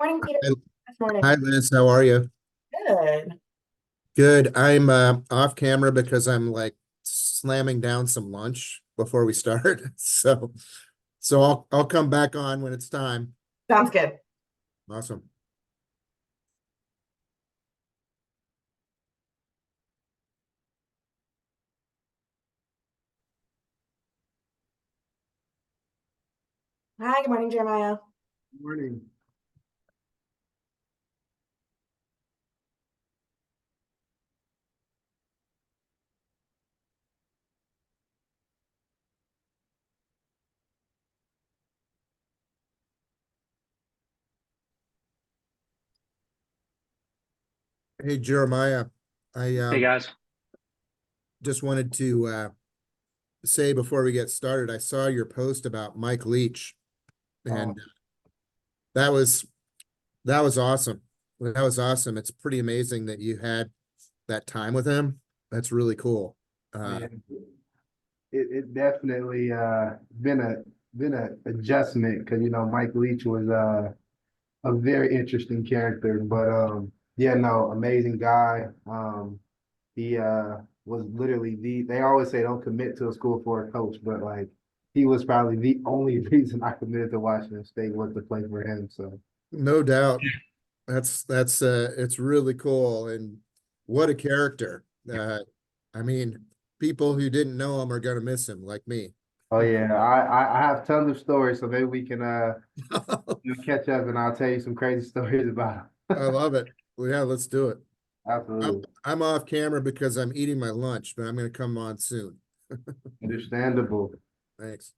Morning, Peter. Hi, This morning. hi, Liz. How are you? Good. Good. I'm off camera because I'm like slamming down some lunch before we start. So I'll come back on when it's time. Sounds good. Awesome. Hi, good morning, Jeremiah. Morning. Hey, Jeremiah. I Hey guys. just wanted to say before we get started, I saw your post about Mike Leach, Oh, and that was that was awesome. That was awesome. It's pretty amazing that you had that time with him. That's really cool. man, it definitely been a adjustment because Mike Leach was a very interesting character, but yeah, no, amazing guy. He was literally they always say don't commit to a school for a coach, but like he was probably the only reason I committed to Washington State was to play for him. So No doubt. That's it's really cool, and what a character. I mean, people who didn't know him are gonna miss him like me. oh yeah, I have tons of stories, so maybe we can catch up and I'll tell you some crazy stories about I him. love it. Well, yeah, let's do it. I'm Absolutely. I'm off camera because I'm eating my lunch, but I'm gonna come on soon. Understandable. Thanks.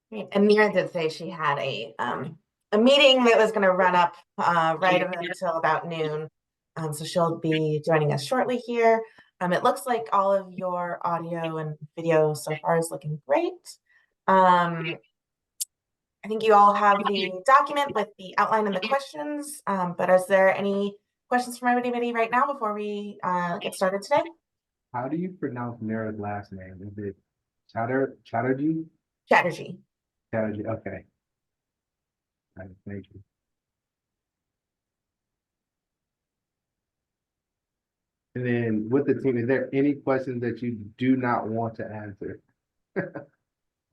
Great. And Neera did say she had a meeting that was going to run up right until about noon. So she'll be joining us shortly here. It looks like all of your audio and video so far is looking great. Um, I think you all have the document with the outline and the questions. But is there any questions from anybody right now before we get started today? How do you pronounce Neera's last name? Is it Chatterjee? Chatterjee. Chatterjee. Okay. All right, thank you. And then with the team, is there any questions that you do not want to answer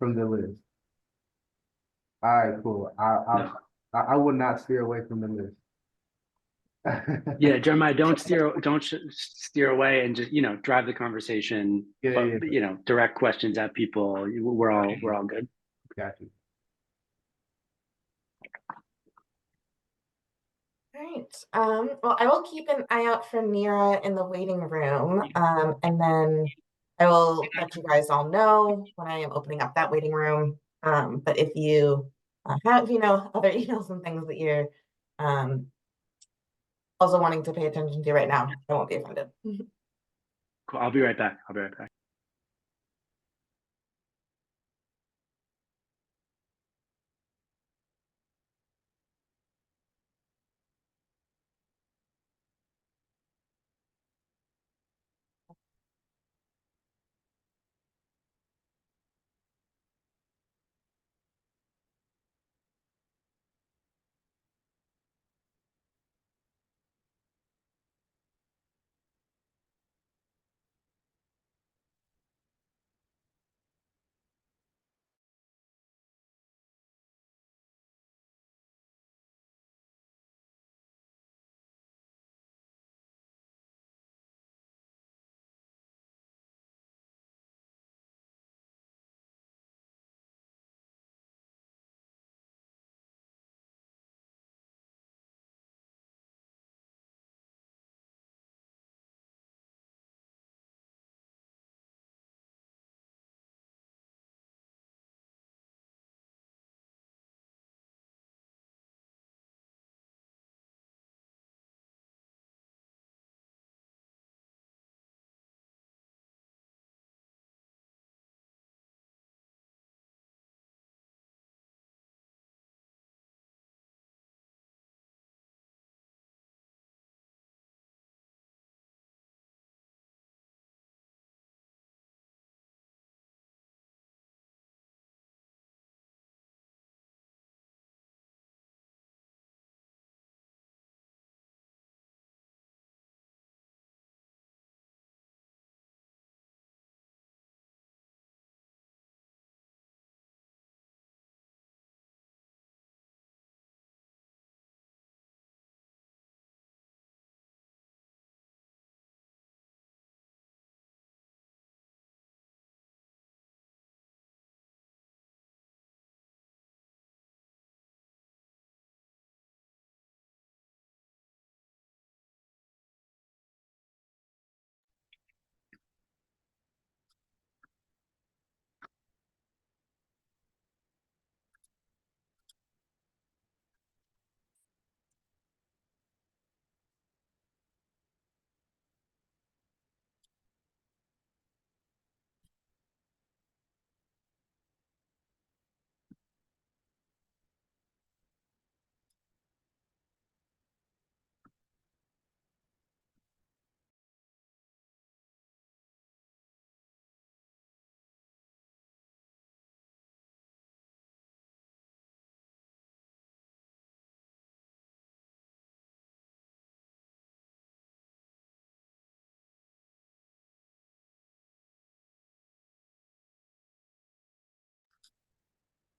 from the list? All right, cool. No. I will not steer away from the list. Yeah, Jeremiah, don't steer away and just, drive the conversation, Yeah, but yeah, direct questions at people. We're all good. got you. All right. Well, I will keep an eye out for Neera in the waiting room. And then I will let you guys all know when I am opening up that waiting room. But if you have, other emails and things that you're um, also wanting to pay attention to right now, I won't be offended. Cool. I'll be right back. I'll be right back.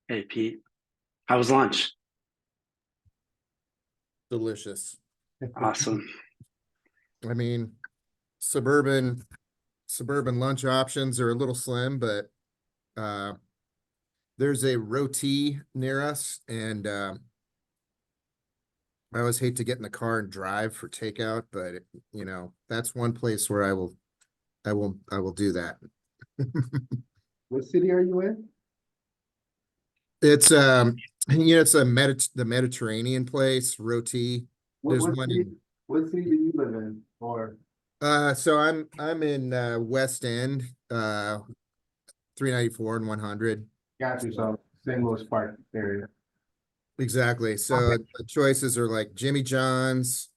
Hey, Pete. How was lunch? Delicious. Awesome. I mean, suburban lunch options are a little slim, but there's a roti near us, and I always hate to get in the car and drive for takeout, but you know, that's one place where I will do that. What city are you in? It's you know, it's the Mediterranean place, roti. What, There's what one city, in what city do you live in? Or so I'm in West End, 394 and 100. got you, so St. Louis Park area. Exactly. So the choices are like Jimmy John's,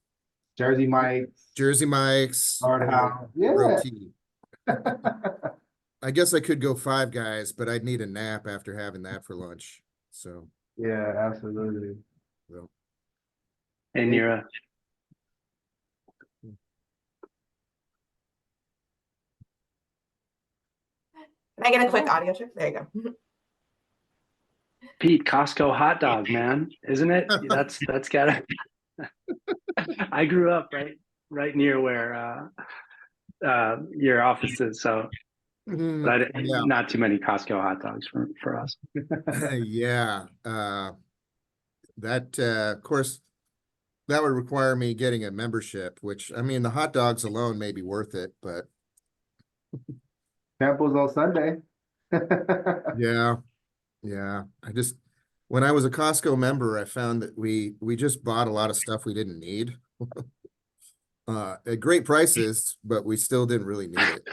Jersey Mike's, Jersey Mike's, Hard or House. Yeah. roti. I guess I could go Five Guys, but I'd need a nap after having that for lunch. So, Yeah, absolutely. well, Hey, Neera. Can I get a quick audio check? There you go. Pete, Costco hot dog, man. Isn't it? That's gotta. I grew up right near where your office is, so but yeah, not too many Costco hot dogs for us. yeah. That of course that would require me getting a membership, which I mean the hot dogs alone may be worth it, but Temples on Sunday. yeah, yeah. When I was a Costco member, I found that we just bought a lot of stuff we didn't need. At great prices, but we still didn't really need it.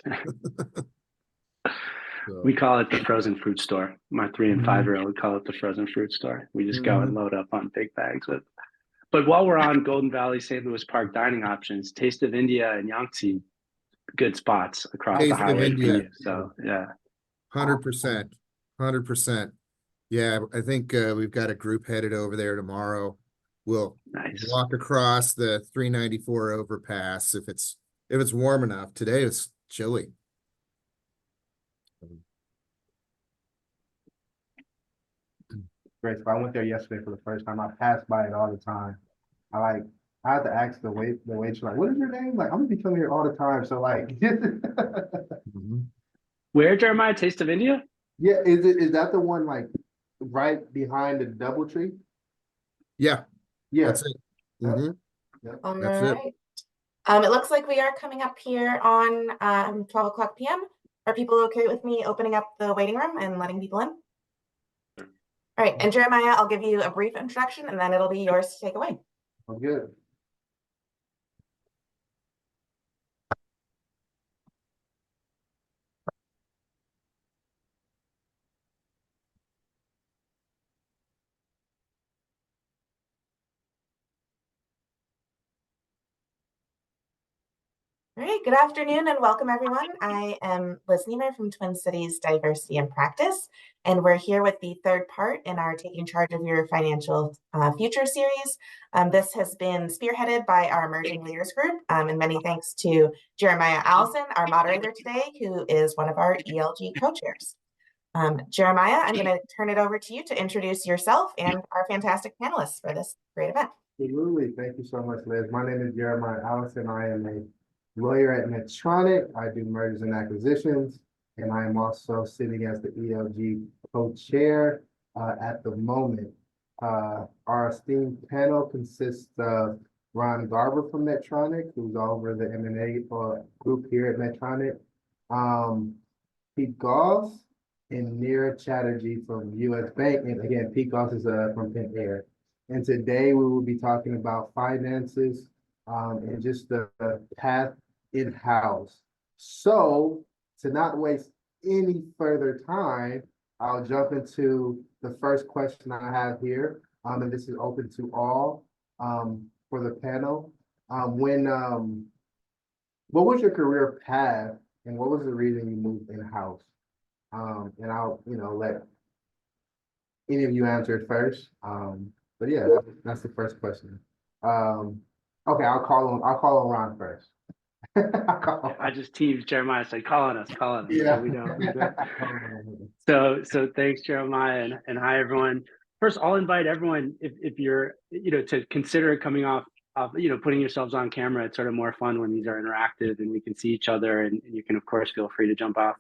So, We call it the frozen fruit store. My 3 and 5-year-old call it the frozen fruit store. We just go and load up on big bags with. But while we're on Golden Valley, St. Louis Park dining options, Taste of India and Yangtze, good spots across the Taste of highway for India. you. So yeah, 100%, 100%. Yeah, I think we've got a group headed over there tomorrow. We'll nice. walk across the 394 overpass if it's warm enough. Today it's chilly. Great. So I went there yesterday for the first time. I pass by it all the time. I had to ask the waitress, like, what is your name? Like, I'm gonna be coming here all the time. So like Where, Jeremiah? Taste of India? yeah, is that the one like right behind the DoubleTree? Yeah, Yeah. that's it. Mhm. All That's it. right. It looks like we are coming up here on 12 o'clock p.m. Are people okay with me opening up the waiting room and letting people in? All right, and Jeremiah, I'll give you a brief introduction and then it'll be yours to take away. I'm good. All right, good afternoon and welcome everyone. I am Liz Niemer from Twin Cities Diversity and Practice, and we're here with the third part in our Taking Charge of Your Financial Future series. This has been spearheaded by our Emerging Leaders Group, and many thanks to Jeremiah Allison, our moderator today, who is one of our ELG co-chairs. Jeremiah, I'm going to turn it over to you to introduce yourself and our fantastic panelists for this great event. Absolutely. Thank you so much, Liz. My name is Jeremiah Allison. I am a lawyer at Medtronic. I do mergers and acquisitions, and I am also sitting as the ELG co-chair at the moment. Our esteemed panel consists of Ron Garber from Medtronic, who's over the M&A group here at Medtronic, Pete Goss, and Neera Chatterjee from US Bank. And again, Pete Goss is from Pentair. And today we will be talking about finances and just the path in-house. So to not waste any further time, I'll jump into the first question I have here. And this is open to all for the panel. What was your career path and what was the reason you moved in-house? And I'll, let any of you answer it first. But yeah, that's the first question. Okay, I'll call on Ron first. I just teased Jeremiah, said, call on us. Yeah. So we don't. So thanks, Jeremiah, and hi, everyone. First, I'll invite everyone, if you're, to consider coming off, putting yourselves on camera. It's sort of more fun when these are interactive and we can see each other, and you can, of course, feel free to jump on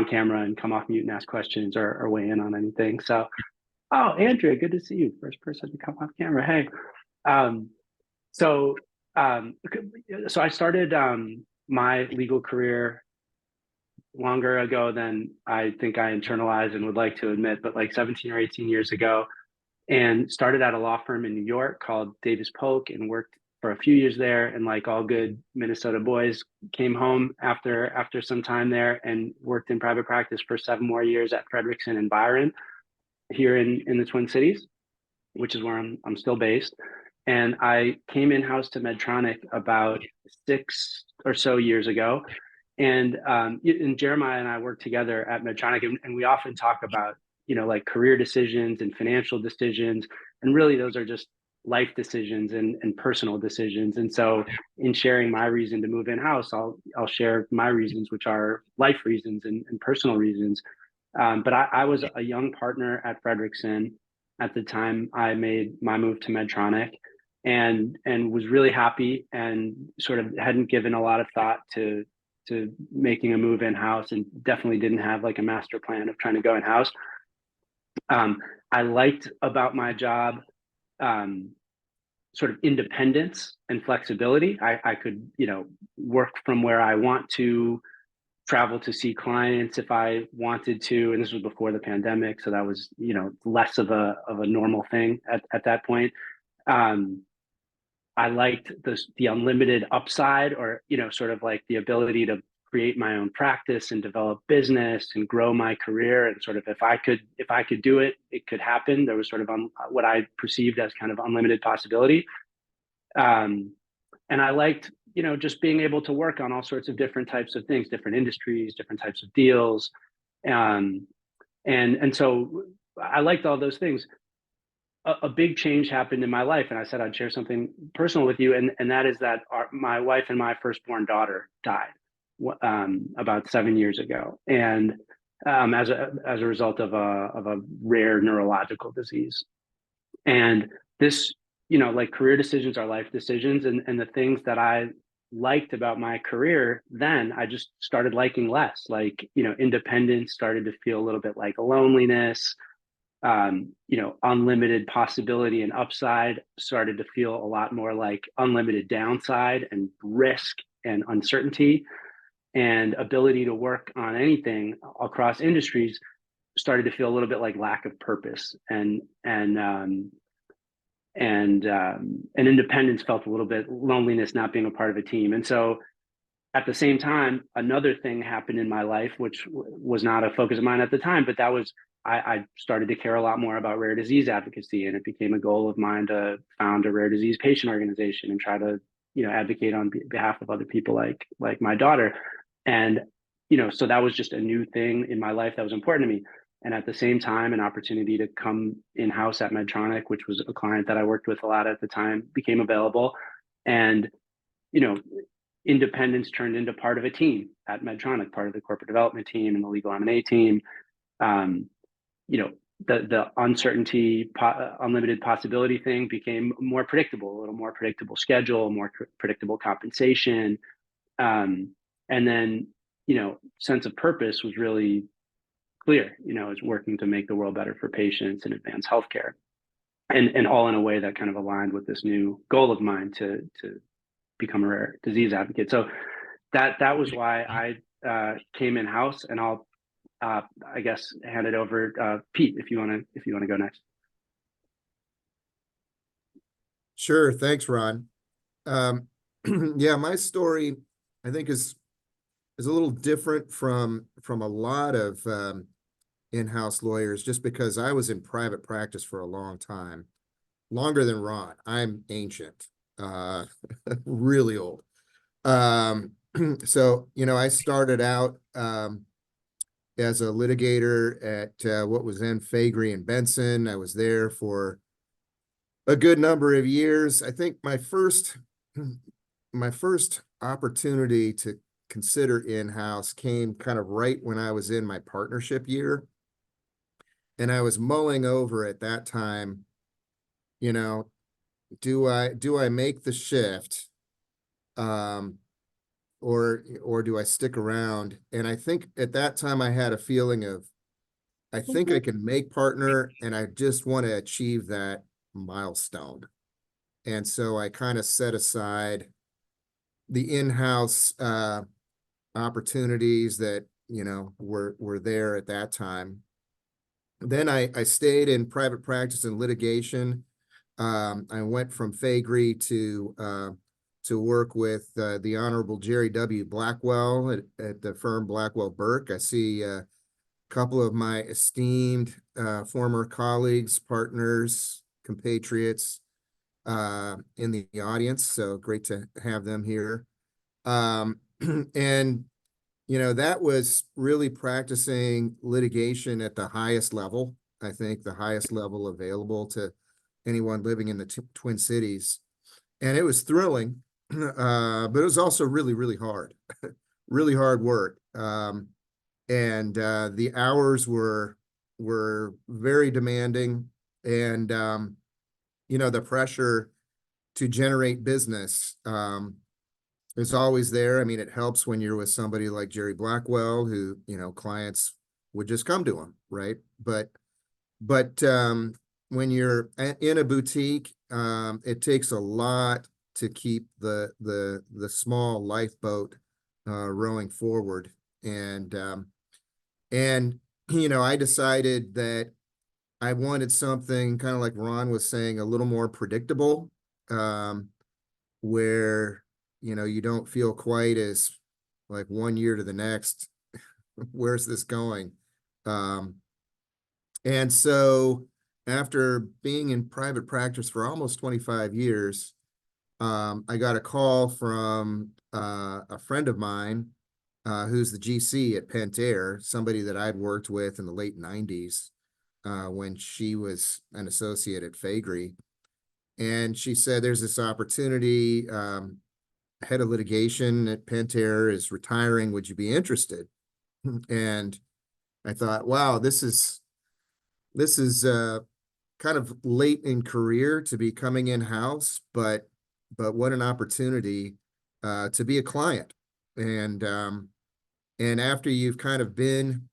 camera and come off mute and ask questions or weigh in on anything. So, oh, Andrea, good to see you. First person to come off camera. Hey. So I started my legal career longer ago than I think I internalized and would like to admit, but like 17 or 18 years ago, and started at a law firm in New York called Davis Polk, and worked for a few years there. And like all good Minnesota boys, came home after some time there and worked in private practice for 7 more years at Frederickson and Byron here in the Twin Cities, which is where I'm still based. And I came in-house to Medtronic about 6 or so years ago. And Jeremiah and I work together at Medtronic, and we often talk about, like career decisions and financial decisions. And really, those are just life decisions and personal decisions. And so in sharing my reason to move in-house, I'll share my reasons, which are life reasons and personal reasons. But I was a young partner at Frederickson at the time I made my move to Medtronic, and was really happy, and sort of hadn't given a lot of thought to making a move in-house, and definitely didn't have like a master plan of trying to go in-house. I liked about my job sort of independence and flexibility. I could, work from where I want to, travel to see clients if I wanted to, and this was before the pandemic, so that was, less of a normal thing at that point. I liked the unlimited upside, or, sort of like the ability to create my own practice and develop business and grow my career. And sort of, if I could do it, it could happen. There was sort of what I perceived as kind of unlimited possibility. And I liked, just being able to work on all sorts of different types of things, different industries, different types of deals. And so I liked all those things. A big change happened in my life, and I said I'd share something personal with you, and that is that my wife and my firstborn daughter died about 7 years ago, and as a result of a rare neurological disease. And this, like career decisions are life decisions, and the things that I liked about my career then, I just started liking less. Like, independence started to feel a little bit like a loneliness. Unlimited possibility and upside started to feel a lot more like unlimited downside and risk and uncertainty. And ability to work on anything across industries started to feel a little bit like lack of purpose, and independence felt a little bit loneliness, not being a part of a team. And so at the same time, another thing happened in my life, which was not a focus of mine at the time, but that was, I started to care a lot more about rare disease advocacy, and it became a goal of mine to found a rare disease patient organization and try to, advocate on behalf of other people like my daughter. And, so that was just a new thing in my life that was important to me. And at the same time, an opportunity to come in-house at Medtronic, which was a client that I worked with a lot at the time, became available. And, independence turned into part of a team at Medtronic, part of the corporate development team and the legal M&A team. The uncertainty, unlimited possibility thing became more predictable, a little more predictable schedule, more predictable compensation. And then, sense of purpose was really clear. It's working to make the world better for patients and advance healthcare, and all in a way that kind of aligned with this new goal of mine to become a rare disease advocate. So that was why I came in-house, and I'll I guess hand it over, Pete, if you want to go next. Sure. Thanks, Ron. Yeah, my story, I think, is a little different from a lot of in-house lawyers, just because I was in private practice for a long time, longer than Ron. I'm ancient, really old. So, I started out as a litigator at what was then Faegre and Benson. I was there for a good number of years. I think my first my first opportunity to consider in-house came kind of right when I was in my partnership year. And I was mulling over at that time, you know, do I make the shift? Or do I stick around? And I think at that time I had a feeling of, I think I can make partner, and I just want to achieve that milestone. And so I kind of set aside the in-house opportunities that, you know, were there at that time. Then I stayed in private practice and litigation. I went from Faegre to work with the Honorable Jerry W. Blackwell at the firm Blackwell Burke. I see a couple of my esteemed former colleagues, partners, compatriots in the audience. So great to have them here. And, you know, that was really practicing litigation at the highest level. I think the highest level available to anyone living in the Twin Cities. And it was thrilling, but it was also really, really hard, really hard work. And the hours were very demanding, and you know, the pressure to generate business is always there. I mean, it helps when you're with somebody like Jerry Blackwell, who, you know, clients would just come to him, right? But when you're in a boutique, it takes a lot to keep the small lifeboat rowing forward. And you know, I decided that I wanted something kind of like Ron was saying, a little more predictable, where, you know, you don't feel quite as like one year to the next, where's this going? And so after being in private practice for almost 25 years, I got a call from a friend of mine who's the GC at Pentair, somebody that I'd worked with in the late 90s when she was an associate at Faegre. And she said, there's this opportunity, head of litigation at Pentair is retiring. Would you be interested? And I thought, wow, this is kind of late in career to be coming in-house, but what an opportunity to be a client. And after you've kind of been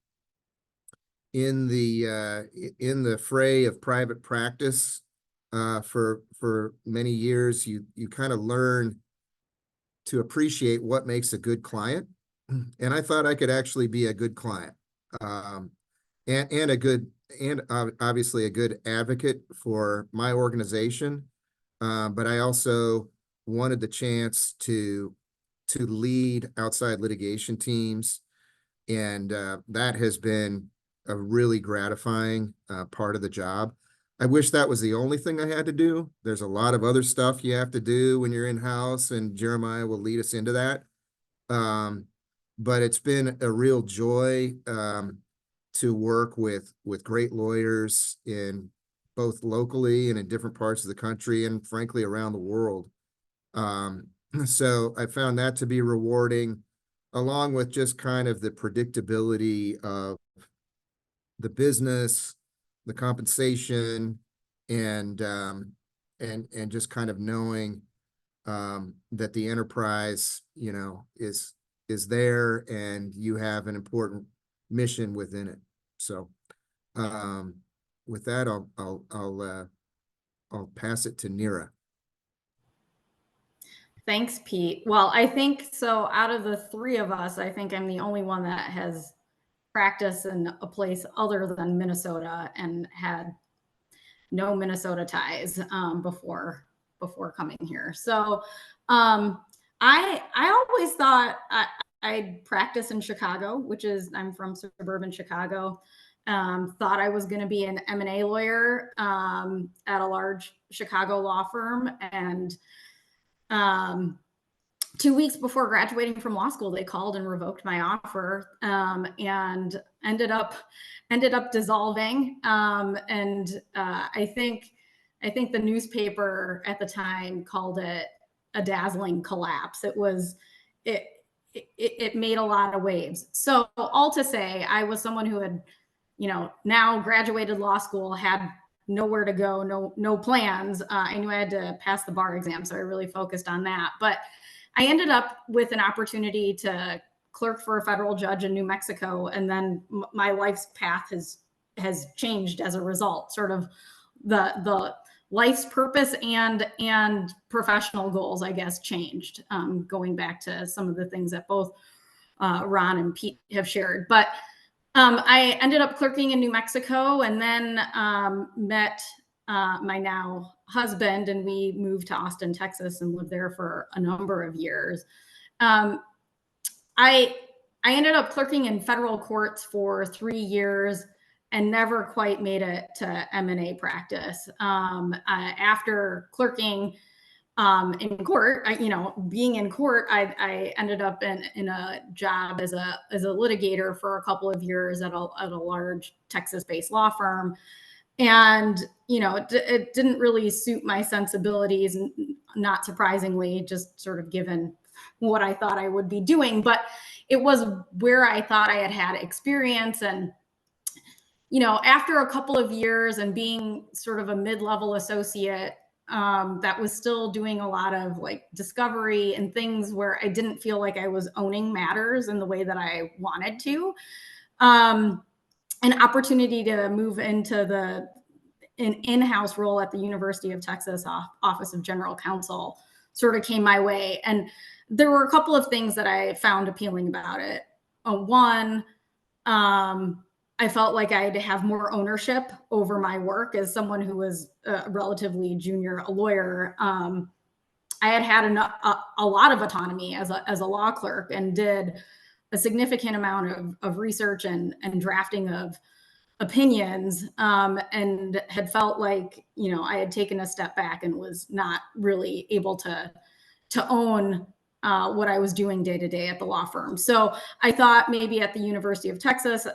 in the fray of private practice for many years, you kind of learn to appreciate what makes a good client. And I thought I could actually be a good client, and a good, and obviously a good advocate for my organization. But I also wanted the chance to lead outside litigation teams. And that has been a really gratifying part of the job. I wish that was the only thing I had to do. There's a lot of other stuff you have to do when you're in-house, and Jeremiah will lead us into that. But it's been a real joy to work with great lawyers in both locally and in different parts of the country, and frankly around the world. So I found that to be rewarding, along with just kind of the predictability of the business, the compensation, and just kind of knowing that the enterprise, you know, is there, and you have an important mission within it. So with that, I'll pass it to Neera. Thanks, Pete. Well, I think so. Out of the three of us, I think I'm the only one that has practiced in a place other than Minnesota and had no Minnesota ties before coming here. So I always thought I'd practice in Chicago, which is, I'm from suburban Chicago. Thought I was going to be an M&A lawyer at a large Chicago law firm, and 2 weeks before graduating from law school, they called and revoked my offer, and ended up dissolving. I think the newspaper at the time called it a dazzling collapse. It made a lot of waves. So all to say, I was someone who had, now graduated law school, had nowhere to go, no plans. I knew I had to pass the bar exam, so I really focused on that. But I ended up with an opportunity to clerk for a federal judge in New Mexico, and then my life's path has changed as a result. Sort of the life's purpose and professional goals, I guess, changed, going back to some of the things that both Ron and Pete have shared. But I ended up clerking in New Mexico, and then met my now husband, and we moved to Austin, Texas, and lived there for a number of years. I ended up clerking in federal courts for 3 years and never quite made it to M&A practice. After clerking in court, being in court, I ended up in a job as a litigator for a couple of years at a large Texas-based law firm. And, it didn't really suit my sensibilities, not surprisingly, just sort of given what I thought I would be doing. But it was where I thought I had experience. And, after a couple of years and being sort of a mid-level associate, that was still doing a lot of like discovery and things where I didn't feel like I was owning matters in the way that I wanted to. An opportunity to move into an in-house role at the University of Texas Office of General Counsel sort of came my way. And there were a couple of things that I found appealing about it. One, I felt like I had to have more ownership over my work as someone who was relatively junior, a lawyer. I had a lot of autonomy as a law clerk, and did a significant amount of research and drafting of opinions, and had felt like, I had taken a step back and was not really able to own what I was doing day to day at the law firm. So I thought maybe at the University of Texas,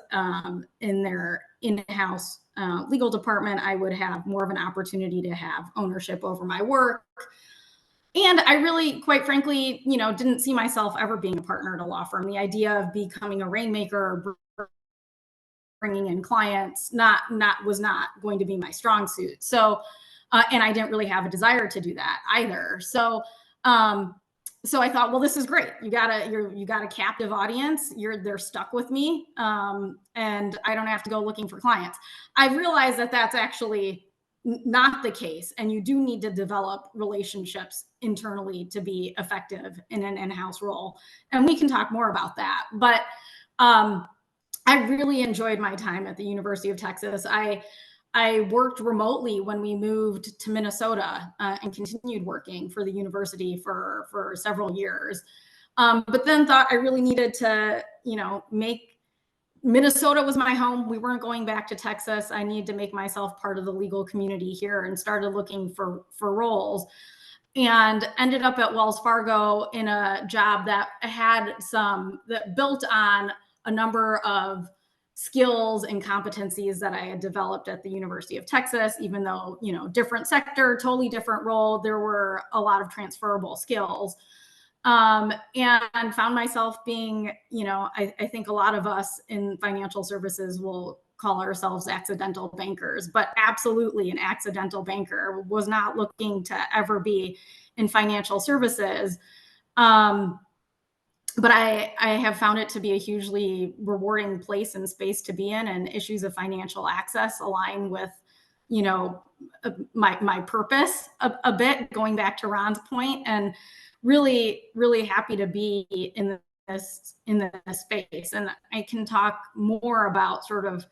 in their in-house legal department, I would have more of an opportunity to have ownership over my work. And I really, quite frankly, didn't see myself ever being a partner at a law firm. The idea of becoming a rainmaker, bringing in clients, was not going to be my strong suit. So, and I didn't really have a desire to do that either. So, so I thought, well, this is great. You got a captive audience. They're stuck with me, and I don't have to go looking for clients. I realized that that's actually not the case, and you do need to develop relationships internally to be effective in an in-house role. And we can talk more about that. But I really enjoyed my time at the University of Texas. I worked remotely when we moved to Minnesota, and continued working for the university for several years. But then thought I really needed to, make Minnesota was my home. We weren't going back to Texas. I need to make myself part of the legal community here, and started looking for roles, and ended up at Wells Fargo in a job that built on a number of skills and competencies that I had developed at the University of Texas. Even though, different sector, totally different role, there were a lot of transferable skills. And found myself being, I think a lot of us in financial services will call ourselves accidental bankers, but absolutely an accidental banker. Was not looking to ever be in financial services. But I have found it to be a hugely rewarding place and space to be in, and issues of financial access align with, my purpose a bit, going back to Ron's point, and really, really happy to be in this space. And I can talk more about sort of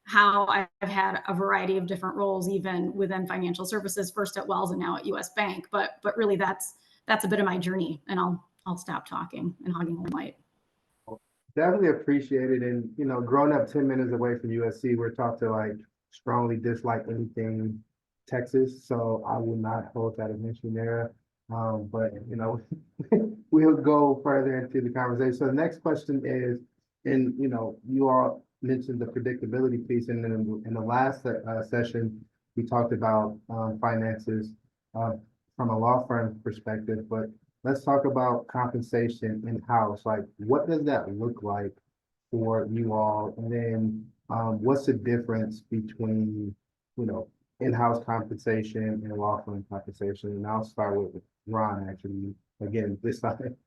how I've had a variety of different roles, even within financial services, first at Wells and now at US Bank. But really that's a bit of my journey, and I'll stop talking and hogging the light. Definitely appreciate it. And, growing up 10 minutes away from USC, we're taught to like strongly dislike anything Texas. So I will not hold that against you there. But, we'll go further into the conversation. So the next question is, and, you all mentioned the predictability piece. And then in the last session, we talked about finances. from a law firm perspective, but let's talk about compensation in-house. Like, what does that look like for you all? And then what's the difference between, you know, in-house compensation and law firm compensation? And I'll start with Ron, actually, again, this time.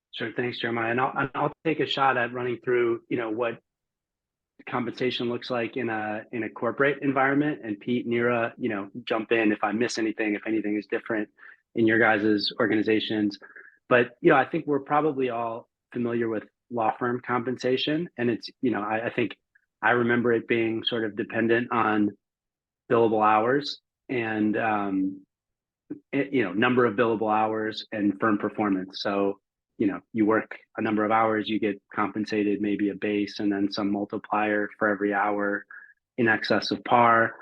Sure. Thanks, Jeremiah. And I'll take a shot at running through, what compensation looks like in a corporate environment. And Pete, Neera, jump in if I miss anything, if anything is different in your guys' organizations. But, I think we're probably all familiar with law firm compensation. And it's, I think I remember it being sort of dependent on billable hours and, number of billable hours and firm performance. So, you work a number of hours, you get compensated maybe a base and then some multiplier for every hour in excess of par.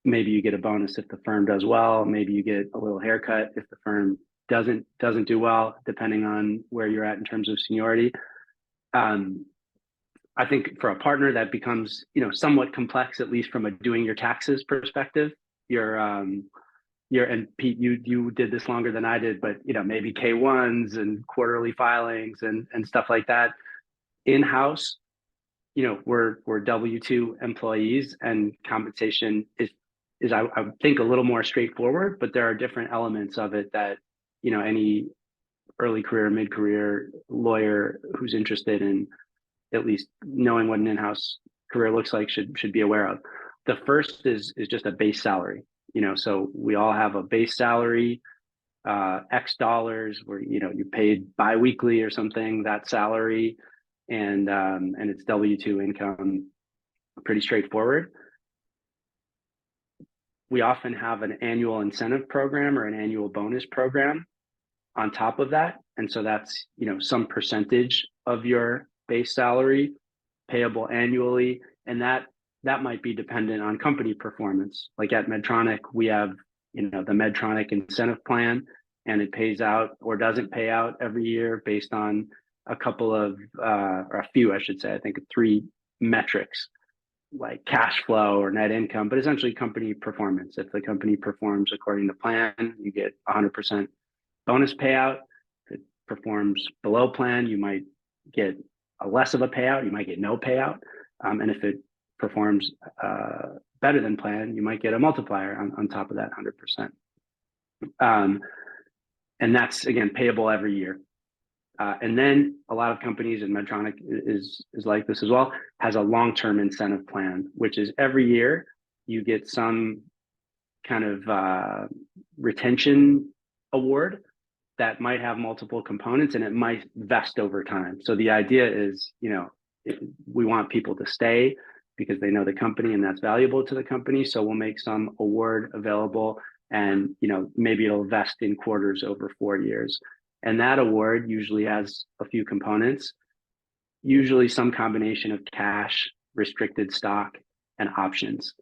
Maybe you get a bonus if the firm does well. Maybe you get a little haircut if the firm doesn't do well, depending on where you're at in terms of seniority. I think for a partner that becomes, somewhat complex, at least from a doing your taxes perspective. And Pete, you did this longer than I did, but maybe K1s and quarterly filings and stuff like that. In-house, we're W-2 employees, and compensation is I think a little more straightforward, but there are different elements of it that any early career, mid-career lawyer who's interested in at least knowing what an in-house career looks like should be aware of. The first is just a base salary. So we all have a base salary, X dollars, where you're paid biweekly or something, that salary, and it's W-2 income, pretty straightforward. We often have an annual incentive program or an annual bonus program on top of that, and so that's some percentage of your base salary payable annually, and that might be dependent on company performance. Like at Medtronic, we have, the Medtronic incentive plan, and it pays out or doesn't pay out every year based on a couple of, or a few, I should say, I think 3 metrics, like cash flow or net income, but essentially company performance. If the company performs according to plan, you get 100% bonus payout. If it performs below plan, you might get a less of a payout, you might get no payout. And if it performs better than planned, you might get a multiplier on top of that 100%. And that's, again, payable every year. And then a lot of companies, and Medtronic is like this as well, has a long-term incentive plan, which is every year you get some kind of retention award that might have multiple components, and it might vest over time. So the idea is, we want people to stay because they know the company and that's valuable to the company. So we'll make some award available, and maybe it'll vest in quarters over 4 years. And that award usually has a few components, usually some combination of cash, restricted stock, and options.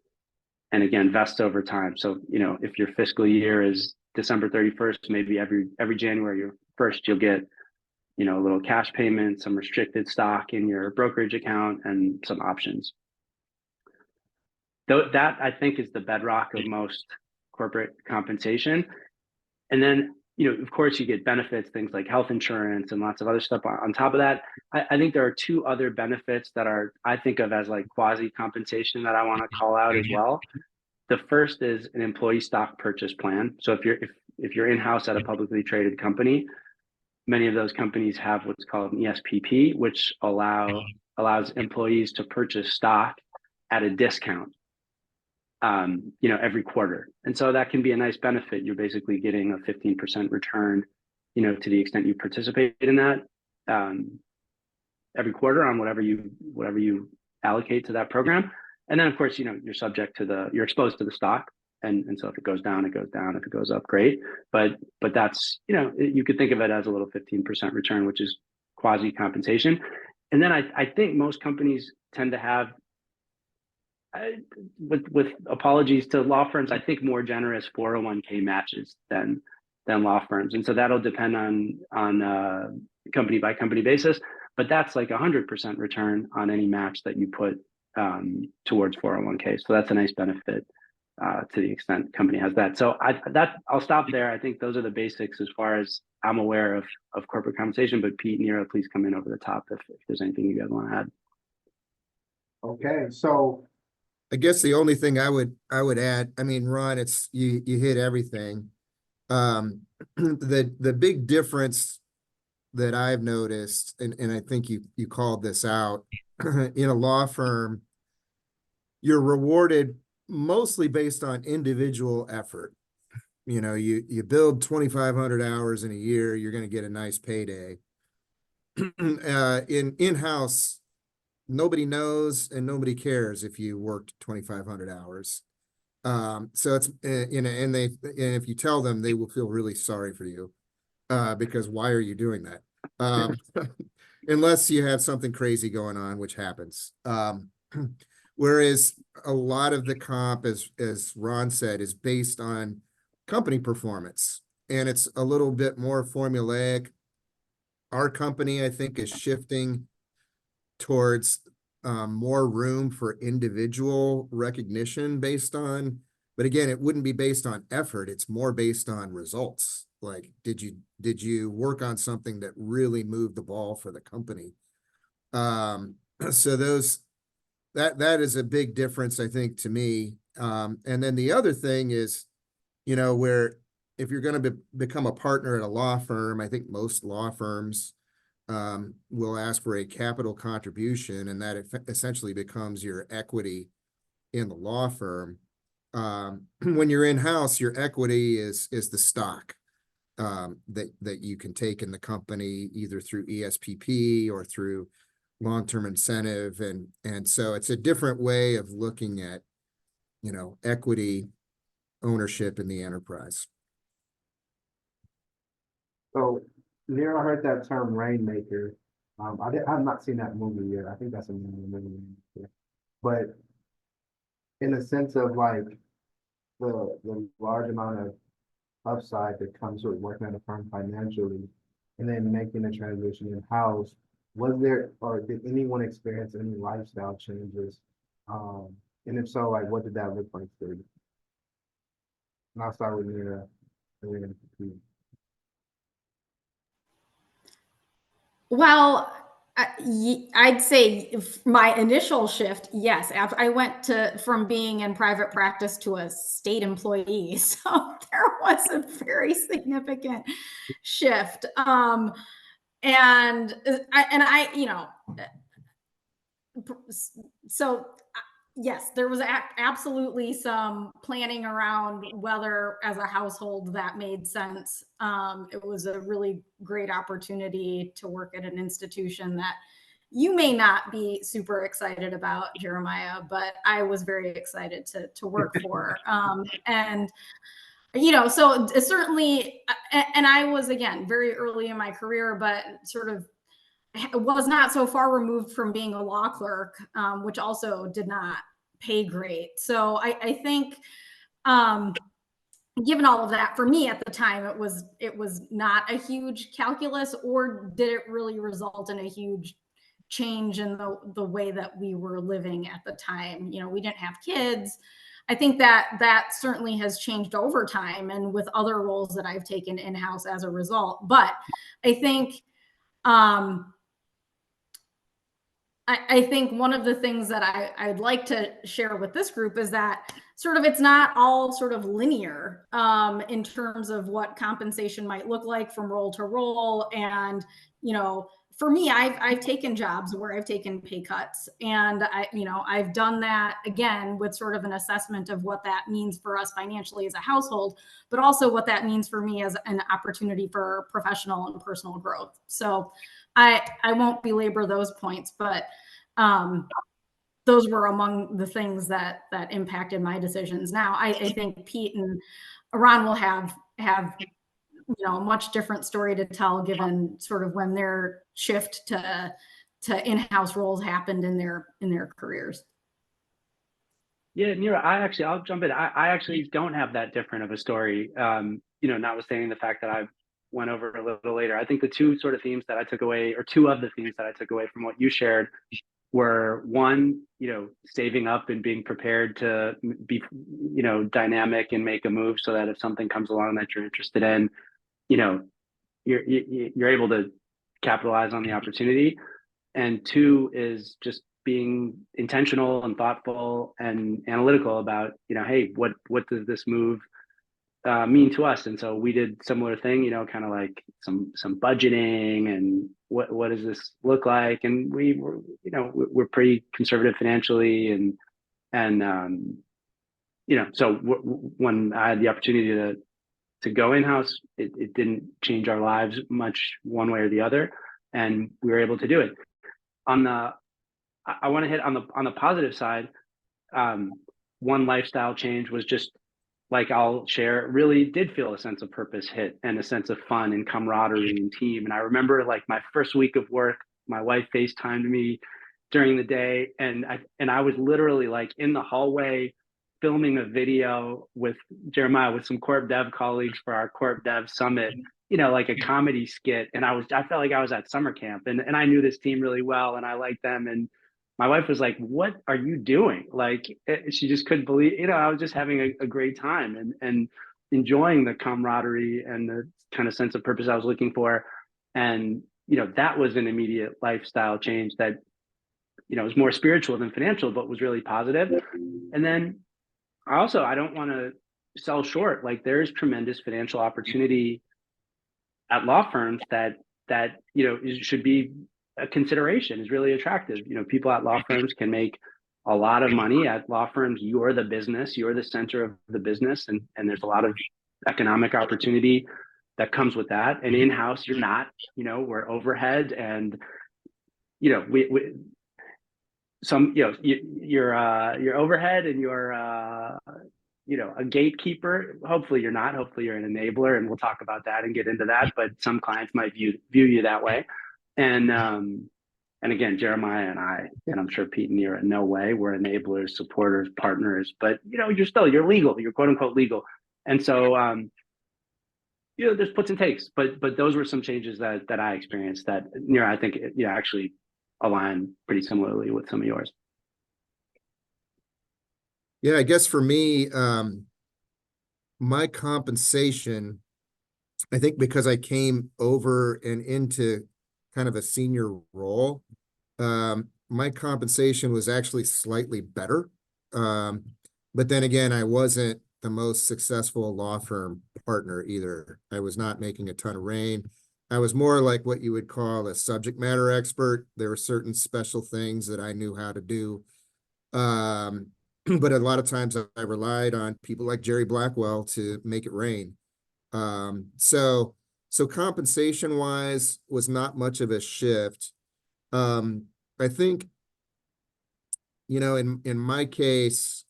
And again, vests over time. So, if your fiscal year is December 31st, maybe every January 1st, you'll get, a little cash payment, some restricted stock in your brokerage account, and some options. That, I think, is the bedrock of most corporate compensation. And then, of course, you get benefits, things like health insurance and lots of other stuff on top of that. I think there are 2 other benefits that I think of as like quasi compensation that I want to call out as well. The first is an employee stock purchase plan. So if you're in-house at a publicly traded company, many of those companies have what's called an ESPP, which allows employees to purchase stock at a discount, every quarter. And so that can be a nice benefit. You're basically getting a 15% return, to the extent you participate in that, every quarter on whatever you allocate to that program. And then, of course, you're you're exposed to the stock. And so if it goes down, it goes down. If it goes up, great. But that's, you could think of it as a little 15% return, which is quasi compensation. And then I think most companies tend to have, with apologies to law firms, I think more generous 401k matches than law firms. And so that'll depend on company by company basis, but that's like 100% return on any match that you put towards 401k. So that's a nice benefit to the extent the company has that. So I'll stop there. I think those are the basics as far as I'm aware of corporate compensation. But Pete, Neera, please come in over the top if there's anything you guys want to add. Okay, so I guess the only thing I would add, I mean, Ron, it's you hit everything. The big difference that I've noticed, and I think you called this out, in a law firm, you're rewarded mostly based on individual effort. You know, you build 2,500 hours in a year, you're going to get a nice payday. In-house, nobody knows and nobody cares if you worked 2,500 hours. So it's, and if you tell them, they will feel really sorry for you, because why are you doing that? Unless you have something crazy going on, which happens. Whereas a lot of the comp, as Ron said, is based on company performance, and it's a little bit more formulaic. Our company, I think, is shifting towards more room for individual recognition based on, but again, it wouldn't be based on effort. It's more based on results. Like, did you work on something that really moved the ball for the company? So that is a big difference, I think, to me. And then the other thing is, you know, where if you're going to become a partner at a law firm, I think most law firms will ask for a capital contribution, and that essentially becomes your equity in the law firm. When you're in-house, your equity is the stock that you can take in the company, either through ESPP or through long-term incentive, and so it's a different way of looking at, you know, equity ownership in the enterprise. So, Neera, I heard that term Rainmaker. I've not seen that movie yet. I think that's a movie. But in a sense of like the large amount of upside that comes with working at a firm financially and then making the transition in-house, was there, or did anyone experience any lifestyle changes? And if so, like, what did that look like for you? And I'll start with Neera. Well, I'd say my initial shift, yes, I went from being in private practice to a state employee, so there was a very significant shift. And I, you know, so yes, there was absolutely some planning around whether as a household that made sense. It was a really great opportunity to work at an institution that you may not be super excited about, Jeremiah, but I was very excited to work for. And, you know, so certainly, and I was, again, very early in my career, but sort of was not so far removed from being a law clerk, which also did not pay great. So I think, given all of that, for me at the time, it was not a huge calculus, or did it really result in a huge change in the way that we were living at the time? You know, we didn't have kids. I think that certainly has changed over time and with other roles that I've taken in-house as a result. But I think, I think one of the things that I'd like to share with this group is that sort of it's not all sort of linear in terms of what compensation might look like from role to role. And, you know, for me, I've taken jobs where I've taken pay cuts, and I've done that again with sort of an assessment of what that means for us financially as a household, but also what that means for me as an opportunity for professional and personal growth. So I won't belabor those points, but those were among the things that impacted my decisions. Now, I think Pete and Ron will have a much different story to tell, given sort of when their shift to in-house roles happened in their careers. Yeah, Neera, I'll jump in. I actually don't have that different of a story. Notwithstanding the fact that I went over a little later. I think the two sort of themes that I took away, or two of the themes that I took away from what you shared, were one, saving up and being prepared to be, dynamic and make a move so that if something comes along that you're interested in, you're able to capitalize on the opportunity. And two is just being intentional and thoughtful and analytical about, hey, what does this move mean to us? And so we did similar thing, kind of like some budgeting and what does this look like? And we were, we're pretty conservative financially, and so when I had the opportunity to go in-house, it didn't change our lives much one way or the other, and we were able to do it. I want to hit on the positive side. One lifestyle change was just, like I'll share, really did feel a sense of purpose hit and a sense of fun and camaraderie and team. And I remember like my first week of work, my wife FaceTimed me during the day, and I was literally like in the hallway filming a video with Jeremiah with some corp dev colleagues for our corp dev summit, like a comedy skit. And I felt like I was at summer camp, and I knew this team really well and I liked them. And my wife was like, "What are you doing?" Like, she just couldn't believe, I was just having a great time and enjoying the camaraderie and the kind of sense of purpose I was looking for. And, that was an immediate lifestyle change that, was more spiritual than financial, but was really positive. And then I don't want to sell short. Like, there's tremendous financial opportunity at law firms that should be a consideration, is really attractive. People at law firms can make a lot of money. At law firms, you're the business, you're the center of the business, and there's a lot of economic opportunity that comes with that. And in-house, you're not. We're overhead, and we some you're overhead, and you're a gatekeeper. Hopefully you're not. Hopefully you're an enabler, and we'll talk about that and get into that. But some clients might view you that way. And again, Jeremiah and I, and I'm sure Pete and Neera, in no way, we're enablers, supporters, partners, but you're legal, you're quote unquote legal. And so there's puts and takes, but those were some changes that I experienced that, Neera, I think actually align pretty similarly with some of yours. Yeah, I guess for me, my compensation, I think because I came over and into kind of a senior role, my compensation was actually slightly better. But then again, I wasn't the most successful law firm partner either. I was not making a ton of rain. I was more like what you would call a subject matter expert. There were certain special things that I knew how to do. But a lot of times I relied on people like Jerry Blackwell to make it rain. So compensation wise was not much of a shift. I think, in my case,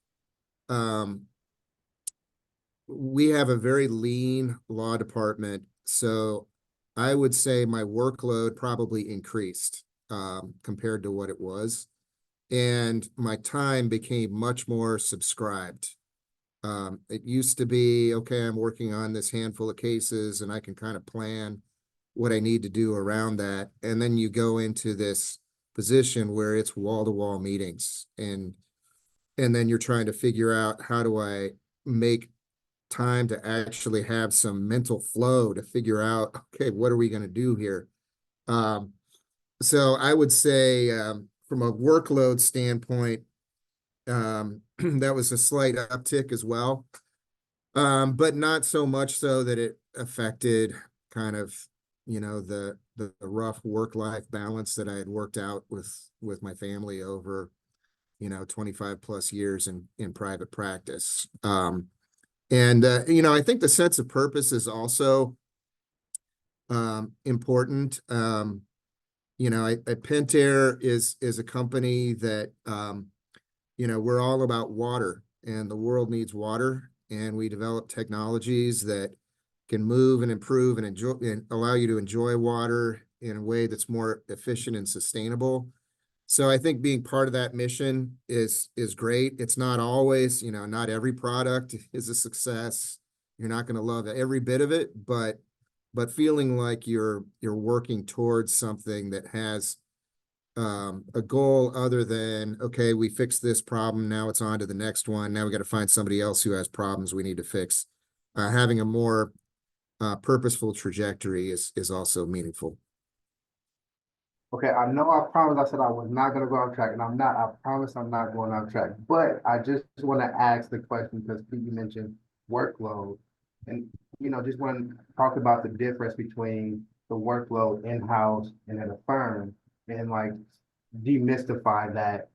we have a very lean law department. So I would say my workload probably increased compared to what it was. And my time became much more subscribed. It used to be, okay, I'm working on this handful of cases and I can kind of plan what I need to do around that. And then you go into this position where it's wall-to-wall meetings, and then you're trying to figure out, how do I make time to actually have some mental flow to figure out, okay, what are we going to do here? So I would say from a workload standpoint, that was a slight uptick as well, but not so much so that it affected kind of, the rough work-life balance that I had worked out with my family over, 25 plus years in private practice. And I think the sense of purpose is also important. Pentair is a company that, we're all about water, and the world needs water, and we develop technologies that can move and improve and enjoy and allow you to enjoy water in a way that's more efficient and sustainable. So I think being part of that mission is great. It's not always, not every product is a success. You're not going to love every bit of it, but feeling like you're working towards something that has a goal other than, okay, we fixed this problem, now it's on to the next one. Now we got to find somebody else who has problems we need to fix. Having a more purposeful trajectory is also meaningful. Okay, I know I promised I said I was not gonna go off track, and I'm not. I promise I'm not going off track. But I just want to ask the question because Pete, you mentioned workload, and just want to talk about the difference between the workload in-house and at a firm, and like demystify that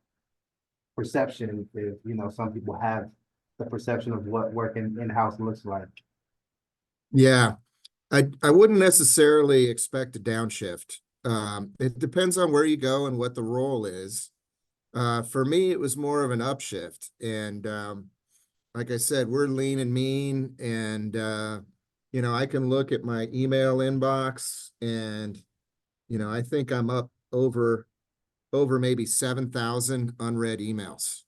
perception if some people have the perception of what working in-house looks like. Yeah, I wouldn't necessarily expect a downshift. It depends on where you go and what the role is. For me, it was more of an upshift. And like I said, we're lean and mean. And, I can look at my email inbox and, I think I'm up over maybe 7,000 unread emails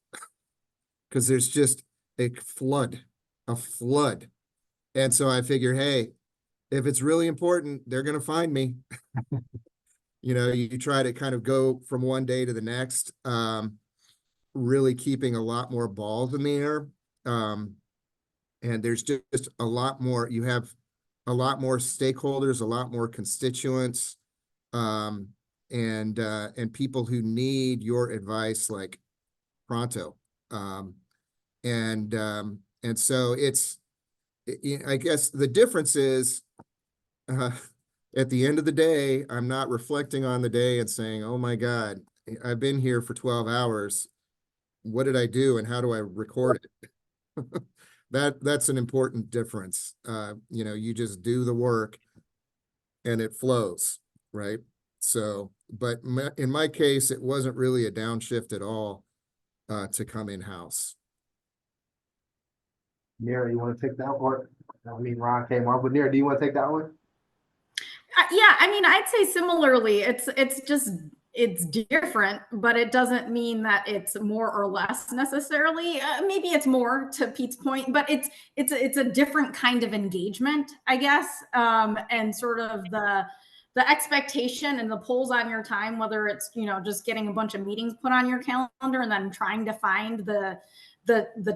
because there's just a flood. And so I figure, hey, if it's really important, they're going to find me. You try to kind of go from one day to the next, really keeping a lot more balls in the air. And there's just a lot more, you have a lot more stakeholders, a lot more constituents, and people who need your advice like pronto. And so I guess the difference is, at the end of the day, I'm not reflecting on the day and saying, oh my God, I've been here for 12 hours. What did I do and how do I record it? That's an important difference. You just do the work and it flows, right? So, but in my case, it wasn't really a downshift at all to come in-house. Neera, you want to take that one? I mean, Ron came on, but Neera, do you want to take that one? Yeah, I mean, I'd say similarly. It's different, but it doesn't mean that it's more or less necessarily. Maybe it's more, to Pete's point, but it's a different kind of engagement, I guess, and sort of the expectation and the pulls on your time, whether it's just getting a bunch of meetings put on your calendar and then trying to find the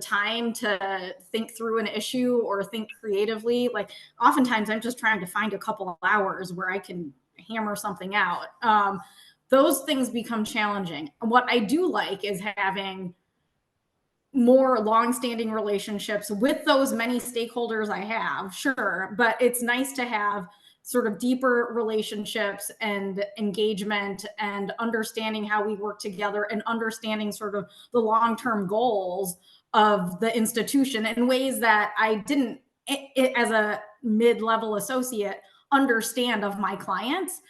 time to think through an issue or think creatively. Like oftentimes I'm just trying to find a couple of hours where I can hammer something out. Those things become challenging. What I do like is having more long-standing relationships with those many stakeholders I have, sure, but it's nice to have sort of deeper relationships and engagement and understanding how we work together and understanding sort of the long-term goals of the institution in ways that I didn't, as a mid-level associate, understand of my clients.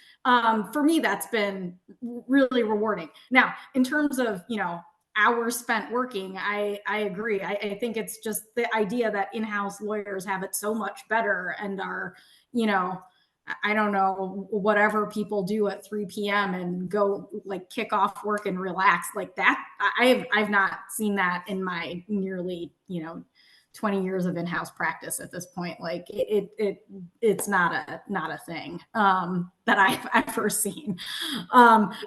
For me, that's been really rewarding. Now, in terms of, hours spent working, I agree. I think it's just the idea that in-house lawyers have it so much better and are, I don't know, whatever people do at 3 p.m. and go like kick off work and relax like that. I've not seen that in my nearly, 20 years of in-house practice at this point. Like it's not a thing that I've ever seen.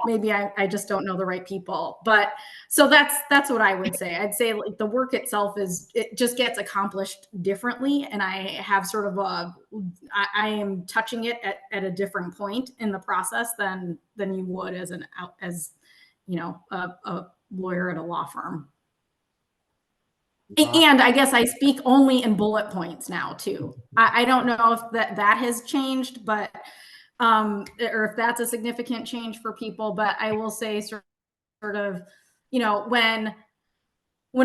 Maybe I just don't know the right people, but so that's what I would say. I'd say like the work itself it just gets accomplished differently, and I have sort of I am touching it at a different point in the process than you would as a lawyer at a law firm. And I guess I speak only in bullet points now too. I don't know if that has changed, but or if that's a significant change for people. But I will say sort of, when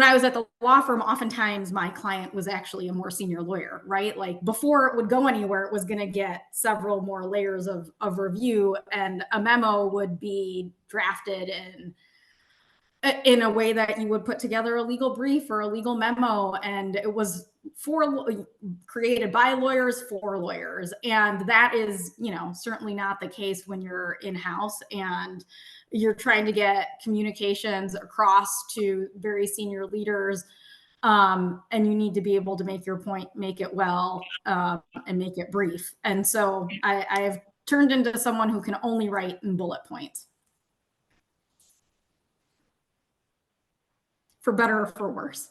I was at the law firm, oftentimes my client was actually a more senior lawyer, right? Like before it would go anywhere, it was going to get several more layers of review, and a memo would be drafted in a way that you would put together a legal brief or a legal memo, and it was created by lawyers for lawyers. And that is, certainly not the case when you're in-house and you're trying to get communications across to very senior leaders. And you need to be able to make your point, make it well, and make it brief. And so I've turned into someone who can only write in bullet points. for better or for worse.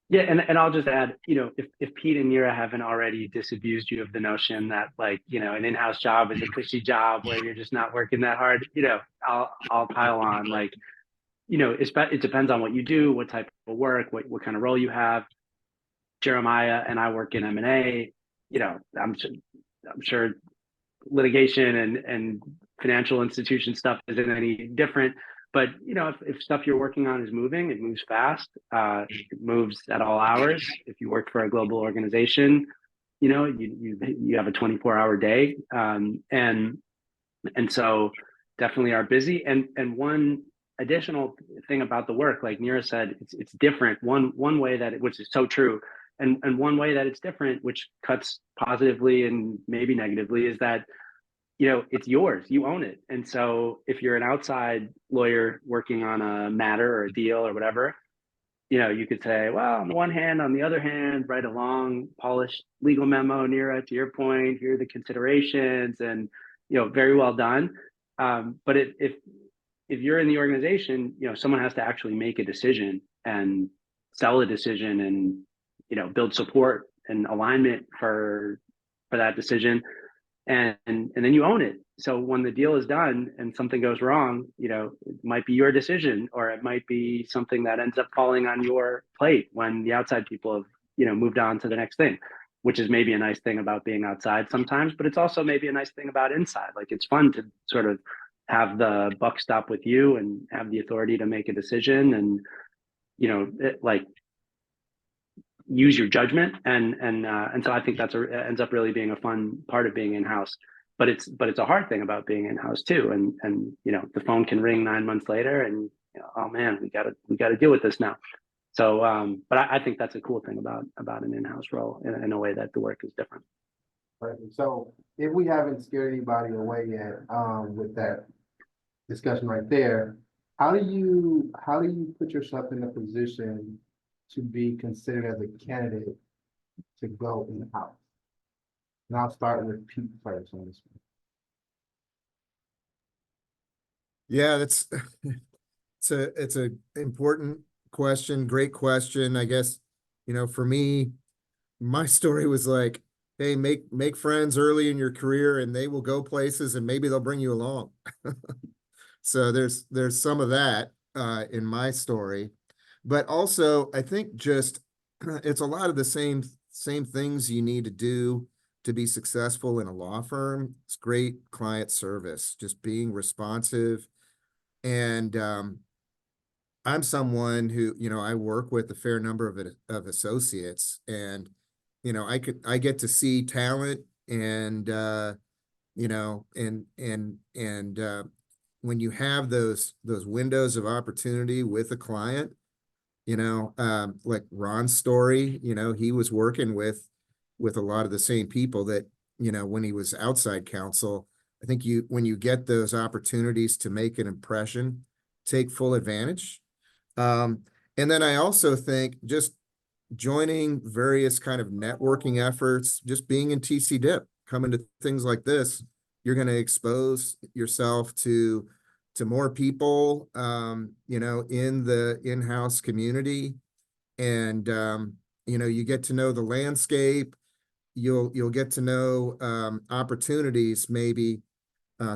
Yeah, and I'll just add, if Pete and Neera haven't already disabused you of the notion that, like, an in-house job is a cushy job where you're just not working that hard, I'll pile on. Like, it depends on what you do, what type of work, what kind of role you have. Jeremiah and I work in M&A. I'm sure litigation and financial institution stuff isn't any different. But if stuff you're working on is moving, it moves fast. It moves at all hours. If you work for a global organization, you have a 24-hour day, and so definitely are busy. And one additional thing about the work, like Neera said, it's different. One way which is so true, and one way that it's different, which cuts positively and maybe negatively, is that it's yours, you own it. And so if you're an outside lawyer working on a matter or a deal or whatever, you could say, well, on the one hand, on the other hand, write a long, polished legal memo, Neera, to your point, here are the considerations, and very well done. But if you're in the organization, someone has to actually make a decision and sell a decision and build support and alignment for that decision. And then you own it. So when the deal is done and something goes wrong, it might be your decision, or it might be something that ends up falling on your plate when the outside people have, moved on to the next thing, which is maybe a nice thing about being outside sometimes, but it's also maybe a nice thing about inside. Like, it's fun to sort of have the buck stop with you and have the authority to make a decision, and, use your judgment, and so I think ends up really being a fun part of being in-house. But it's a hard thing about being in-house too, and the phone can ring 9 months later, and oh man, we got to deal with this now. So but I think that's a cool thing about an in-house role, in a way that the work is different. Perfect. So if we haven't scared anybody away yet, with that discussion right there, how do you put yourself in a position to be considered as a candidate to go in the house? And I'll start with Pete first on this one. Yeah, it's a important question. Great question. I guess, for me, my story was like, hey, make friends early in your career and they will go places and maybe they'll bring you along. So there's some of that in my story. But also, I think just it's a lot of the same things you need to do to be successful in a law firm. It's great client service, just being responsive. And I'm someone who, I work with a fair number of associates, and I get to see talent, and when you have those windows of opportunity with a client, like Ron's story, he was working with a lot of the same people that, when he was outside counsel. I think when you get those opportunities to make an impression, take full advantage. And then I also think just joining various kind of networking efforts, just being in TC Dip, coming to things like this, you're going to expose yourself to more people, in the in-house community, and you get to know the landscape. You'll get to know opportunities. Maybe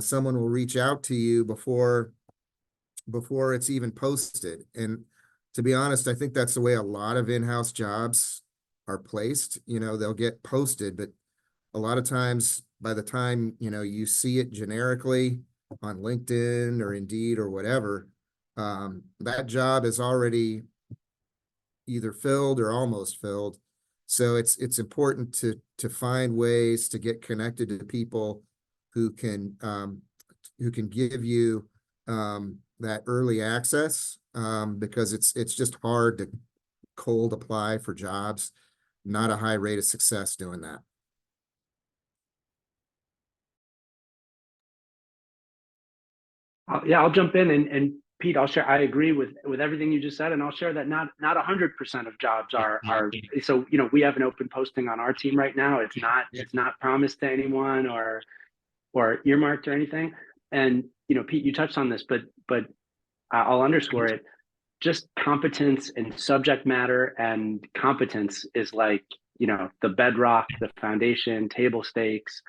someone will reach out to you before it's even posted. And to be honest, I think that's the way a lot of in-house jobs are placed. They'll get posted, but a lot of times, by the time you see it generically on LinkedIn or Indeed or whatever, that job is already either filled or almost filled. So it's important to find ways to get connected to people who can give you that early access, because it's just hard to cold apply for jobs. Not a high rate of success doing that. Yeah, I'll jump in, and Pete, I'll share. I agree with everything you just said, and I'll share that not 100% of jobs are. So we have an open posting on our team right now. It's not promised to anyone or earmarked or anything. And Pete, you touched on this, but I'll underscore it. Just competence and subject matter and competence is like, the bedrock, the foundation, table stakes.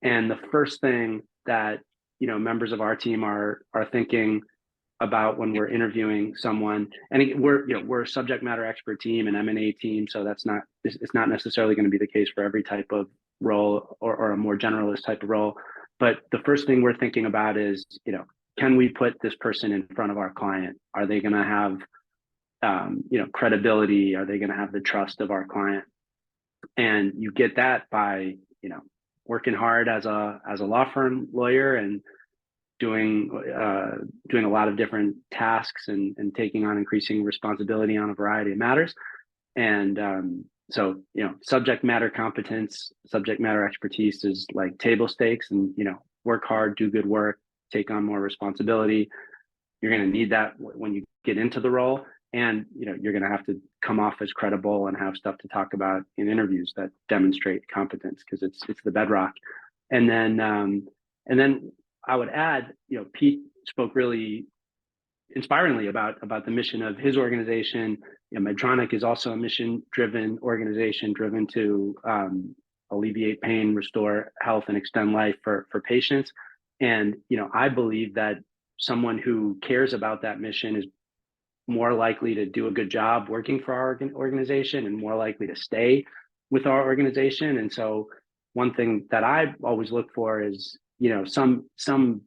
And the first thing that, members of our team are thinking about when we're interviewing someone, and we're a subject matter expert team, an M&A team, so it's not necessarily going to be the case for every type of role or a more generalist type of role. But the first thing we're thinking about is, can we put this person in front of our client? Are they going to have, credibility? Are they going to have the trust of our client? And you get that by, working hard as a law firm lawyer and doing a lot of different tasks and taking on increasing responsibility on a variety of matters. And so, subject matter competence, subject matter expertise is like table stakes, and, work hard, do good work, take on more responsibility. You're going to need that when you get into the role. And, you're going to have to come off as credible and have stuff to talk about in interviews that demonstrate competence, because it's the bedrock. And then I would add, Pete spoke really inspiringly about the mission of his organization. Medtronic is also a mission-driven organization, driven to alleviate pain, restore health, and extend life for patients. And I believe that someone who cares about that mission is more likely to do a good job working for our organization and more likely to stay with our organization. And so one thing that I always look for is, some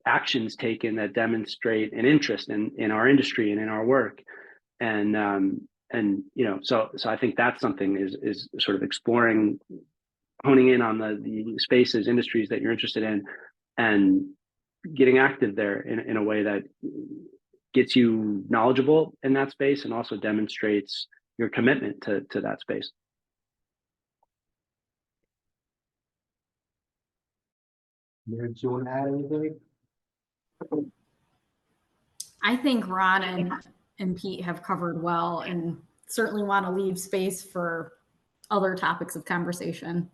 actions taken that demonstrate an interest in our industry and in our work. And so I think that's something is sort of exploring, honing in on the spaces, industries that you're interested in, and getting active there in a way that gets you knowledgeable in that space and also demonstrates your commitment to that space. Do you want to add anything? I think Ron and Pete have covered well, and certainly want to leave space for other topics of conversation.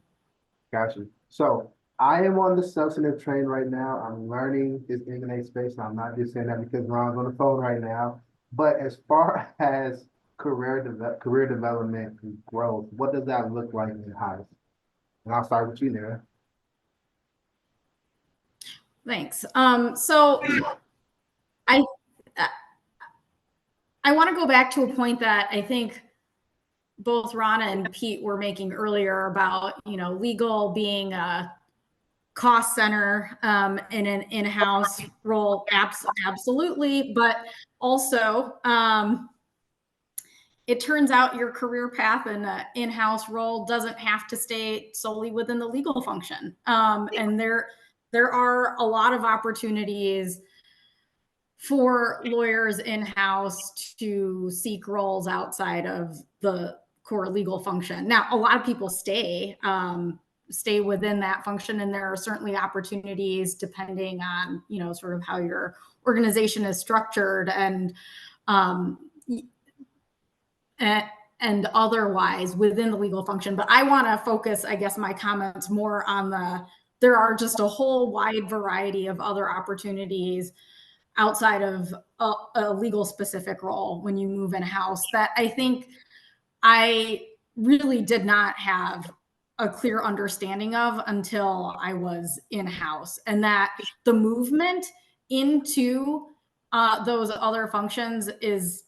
Gotcha. So I am on the substantive train right now. I'm learning this M&A space, and I'm not just saying that because Ron's on the phone right now. But as far as career development and growth, what does that look like in house? And I'll start with you, Neera. Thanks. So I want to go back to a point that I think both Rana and Pete were making earlier about, legal being a cost center in an in-house role. Absolutely. But also, it turns out your career path in an in-house role doesn't have to stay solely within the legal function. And there are a lot of opportunities for lawyers in-house to seek roles outside of the core legal function. Now, a lot of people stay within that function, and there are certainly opportunities depending on, sort of how your organization is structured and otherwise within the legal function. But I want to focus, I guess, my comments more on there are just a whole wide variety of other opportunities outside of a legal specific role when you move in-house that I think I really did not have a clear understanding of until I was in-house, and that the movement into those other functions is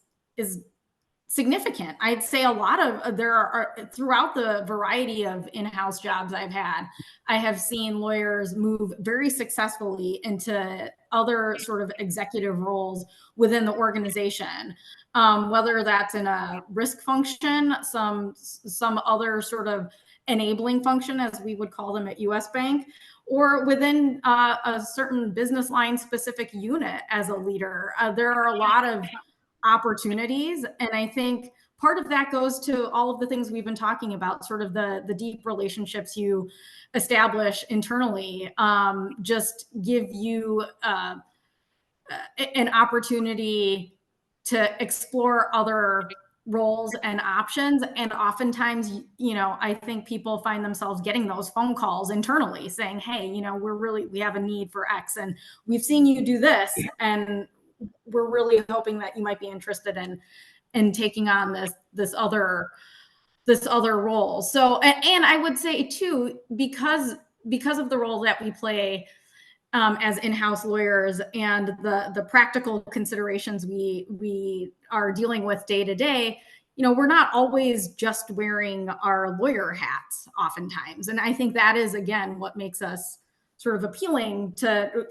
significant. I'd say a lot of there are throughout the variety of in-house jobs I've had, I have seen lawyers move very successfully into other sort of executive roles within the organization, whether that's in a risk function, some other sort of enabling function, as we would call them at US Bank, or within a certain business line specific unit as a leader. There are a lot of opportunities. And I think part of that goes to all of the things we've been talking about, sort of the deep relationships you establish internally, just give you an opportunity to explore other roles and options. And oftentimes, I think people find themselves getting those phone calls internally saying, hey, we have a need for X, and we've seen you do this, and we're really hoping that you might be interested in taking on this other role. So, and I would say too, because of the role that we play as in-house lawyers and the practical considerations we are dealing with day to day, we're not always just wearing our lawyer hats oftentimes. And I think that is, again, what makes us sort of appealing to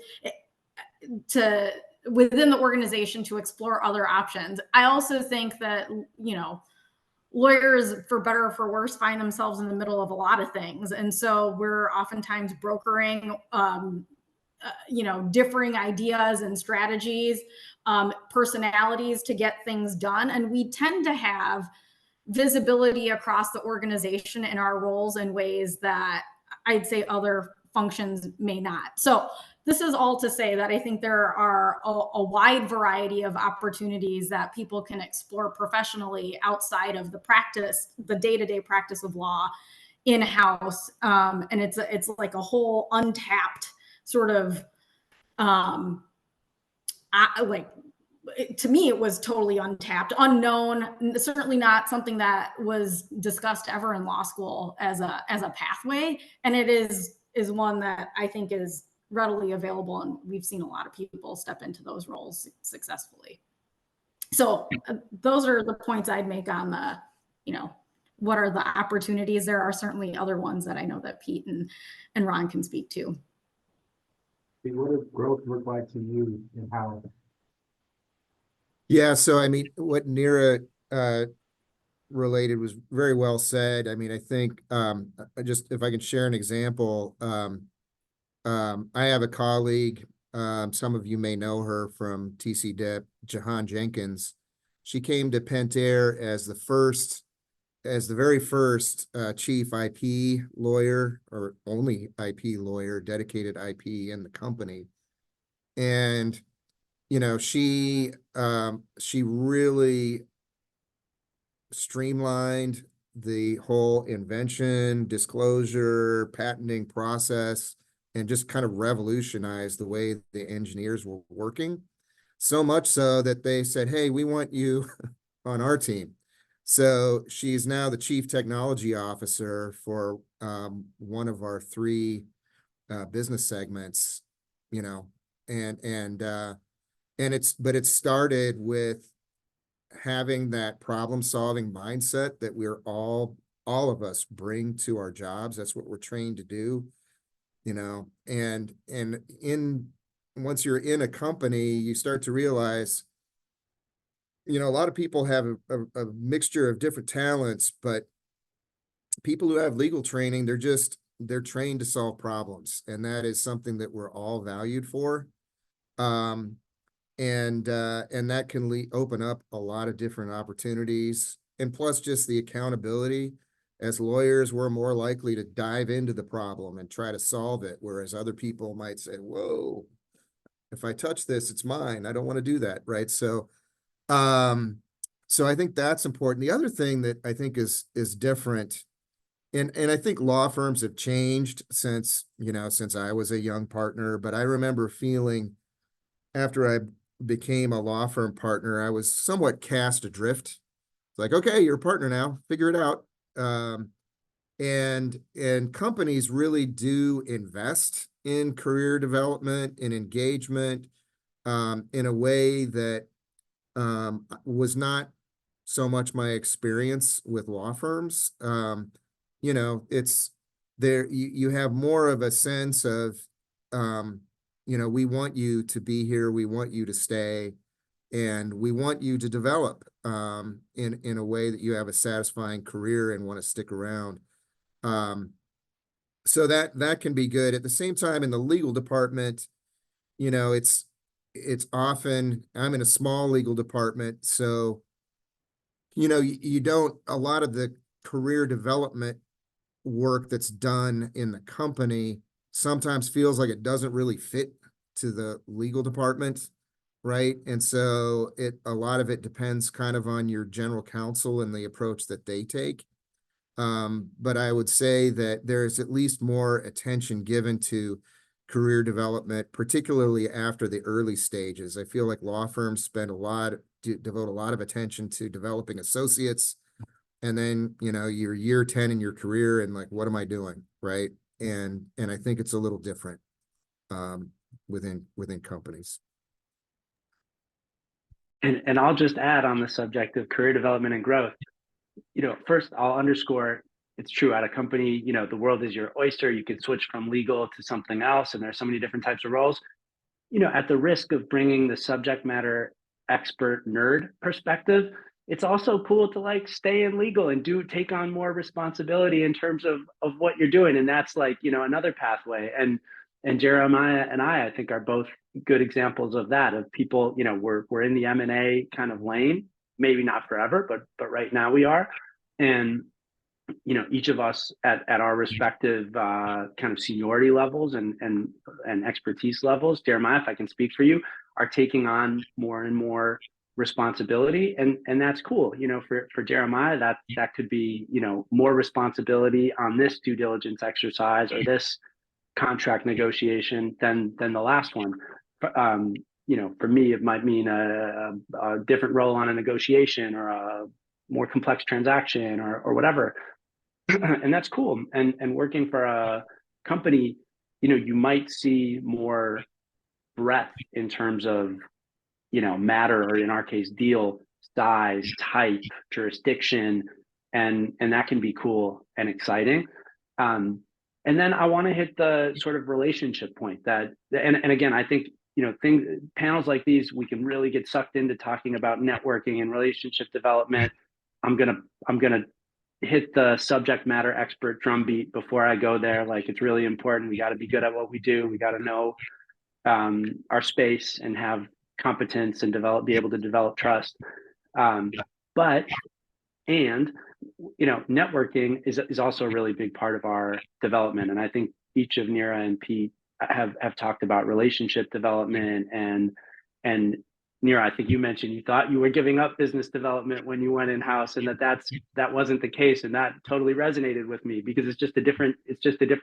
within the organization to explore other options. I also think that, lawyers, for better or for worse, find themselves in the middle of a lot of things. And so we're oftentimes brokering, differing ideas and strategies, personalities to get things done. And we tend to have visibility across the organization in our roles in ways that I'd say other functions may not. So this is all to say that I think there are a wide variety of opportunities that people can explore professionally outside of the day-to-day practice of law in-house. And it's like a whole untapped sort of, to me, it was totally untapped, unknown, certainly not something that was discussed ever in law school as a pathway. And it is one that I think is readily available. And we've seen a lot of people step into those roles successfully. So those are the points I'd make on what are the opportunities. There are certainly other ones that I know that Pete and Ron can speak to. What does growth look like to you, and how? Yeah, so I mean, what Neera related was very well said. I mean, I think just if I can share an example, I have a colleague, some of you may know her from TC Dip, Jahan Jenkins. She came to Pentair as the very first chief IP lawyer, or only IP lawyer, dedicated IP in the company. And, she really streamlined the whole invention, disclosure, patenting process, and just kind of revolutionized the way the engineers were working. So much so that they said, hey, we want you on our team. So she's now the chief technology officer for one of our 3 business segments, but it started with having that problem-solving mindset that we're all of us bring to our jobs. That's what we're trained to do, and once you're in a company, you start to realize, a lot of people have a mixture of different talents, but people who have legal training, they're trained to solve problems. And that is something that we're all valued for. And that can open up a lot of different opportunities. And plus just the accountability. As lawyers, we're more likely to dive into the problem and try to solve it. Whereas other people might say, whoa, if I touch this, it's mine. I don't want to do that. Right. So I think that's important. The other thing that I think is different, and I think law firms have changed since I was a young partner, but I remember feeling after I became a law firm partner, I was somewhat cast adrift. It's like, okay, you're a partner now, figure it out. And companies really do invest in career development and engagement in a way that was not so much my experience with law firms. It's there, you have more of a sense of, we want you to be here, we want you to stay, and we want you to develop in a way that you have a satisfying career and want to stick around. So that can be good. At the same time, in the legal department, it's often, I'm in a small legal department, so you don't, a lot of the career development work that's done in the company sometimes feels like it doesn't really fit to the legal department, right? And so a lot of it depends kind of on your general counsel and the approach that they take. But I would say that there's at least more attention given to career development, particularly after the early stages. I feel like law firms spend devote a lot of attention to developing associates. And then, you're year 10 in your career and like, what am I doing? Right. And I think it's a little different within companies. And I'll just add on the subject of career development and growth. First I'll underscore it's true at a company, the world is your oyster. You can switch from legal to something else. And there's so many different types of roles, at the risk of bringing the subject matter expert nerd perspective. It's also cool to like stay in legal and take on more responsibility in terms of what you're doing. And that's like, another pathway. And Jeremiah and I think are both good examples of that, of people, we're in the M&A kind of lane, maybe not forever, but right now we are. And, each of us at our respective kind of seniority levels and expertise levels, Jeremiah, if I can speak for you, are taking on more and more responsibility. And that's cool. For Jeremiah, that could be, more responsibility on this due diligence exercise or this contract negotiation than the last one. For me, it might mean a different role on a negotiation or a more complex transaction or whatever. And that's cool. And working for a company, you might see more breadth in terms of, matter, or in our case, deal size, type, jurisdiction, and that can be cool and exciting. And then I want to hit the sort of relationship point and again, I think, panels like these, we can really get sucked into talking about networking and relationship development. I'm gonna hit the subject matter expert drumbeat before I go there. Like, it's really important. We got to be good at what we do. We got to know our space and have competence and be able to develop trust. Networking is also a really big part of our development. And I think each of Neera and Pete have talked about relationship development and Neera, I think you mentioned you thought you were giving up business development when you went in-house, and that wasn't the case. And that totally resonated with me because it's just a different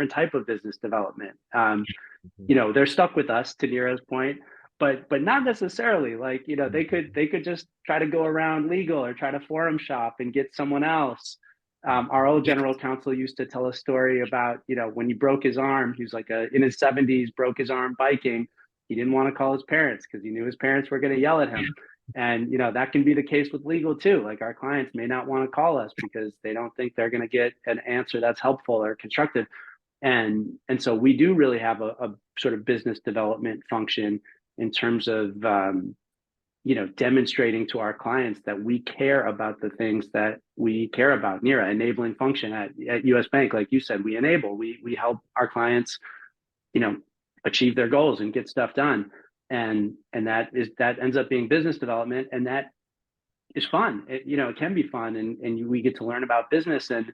type of business development. They're stuck with us, to Neera's point, but not necessarily. Like, they could just try to go around legal or try to forum shop and get someone else. Our old general counsel used to tell a story about, when he broke his arm, he was like in his 70s, broke his arm biking. He didn't want to call his parents because he knew his parents were going to yell at him. And, that can be the case with legal too. Like, our clients may not want to call us because they don't think they're going to get an answer that's helpful or constructive. And so we do really have a sort of business development function in terms of, demonstrating to our clients that we care about the things that we care about. Neera, enabling function at US Bank, like you said, we enable, we help our clients, achieve their goals and get stuff done. And that ends up being business development. And that is fun. It can be fun. And we get to learn about business, and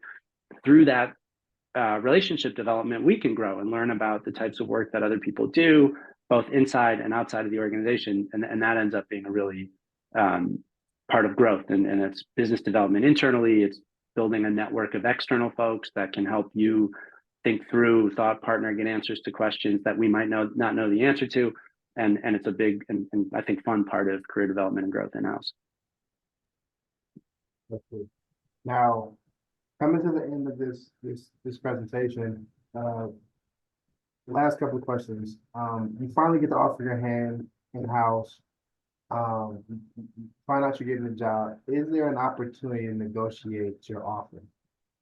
through that relationship development, we can grow and learn about the types of work that other people do, both inside and outside of the organization. And that ends up being a really part of growth. And it's business development internally. It's building a network of external folks that can help you think through, thought partner, get answers to questions that we might not know the answer to. And it's a big and I think fun part of career development and growth in-house. Now, coming to the end of this presentation, last couple of questions. You finally get to offer your hand in-house. Find out you're getting a job. Is there an opportunity to negotiate your offer?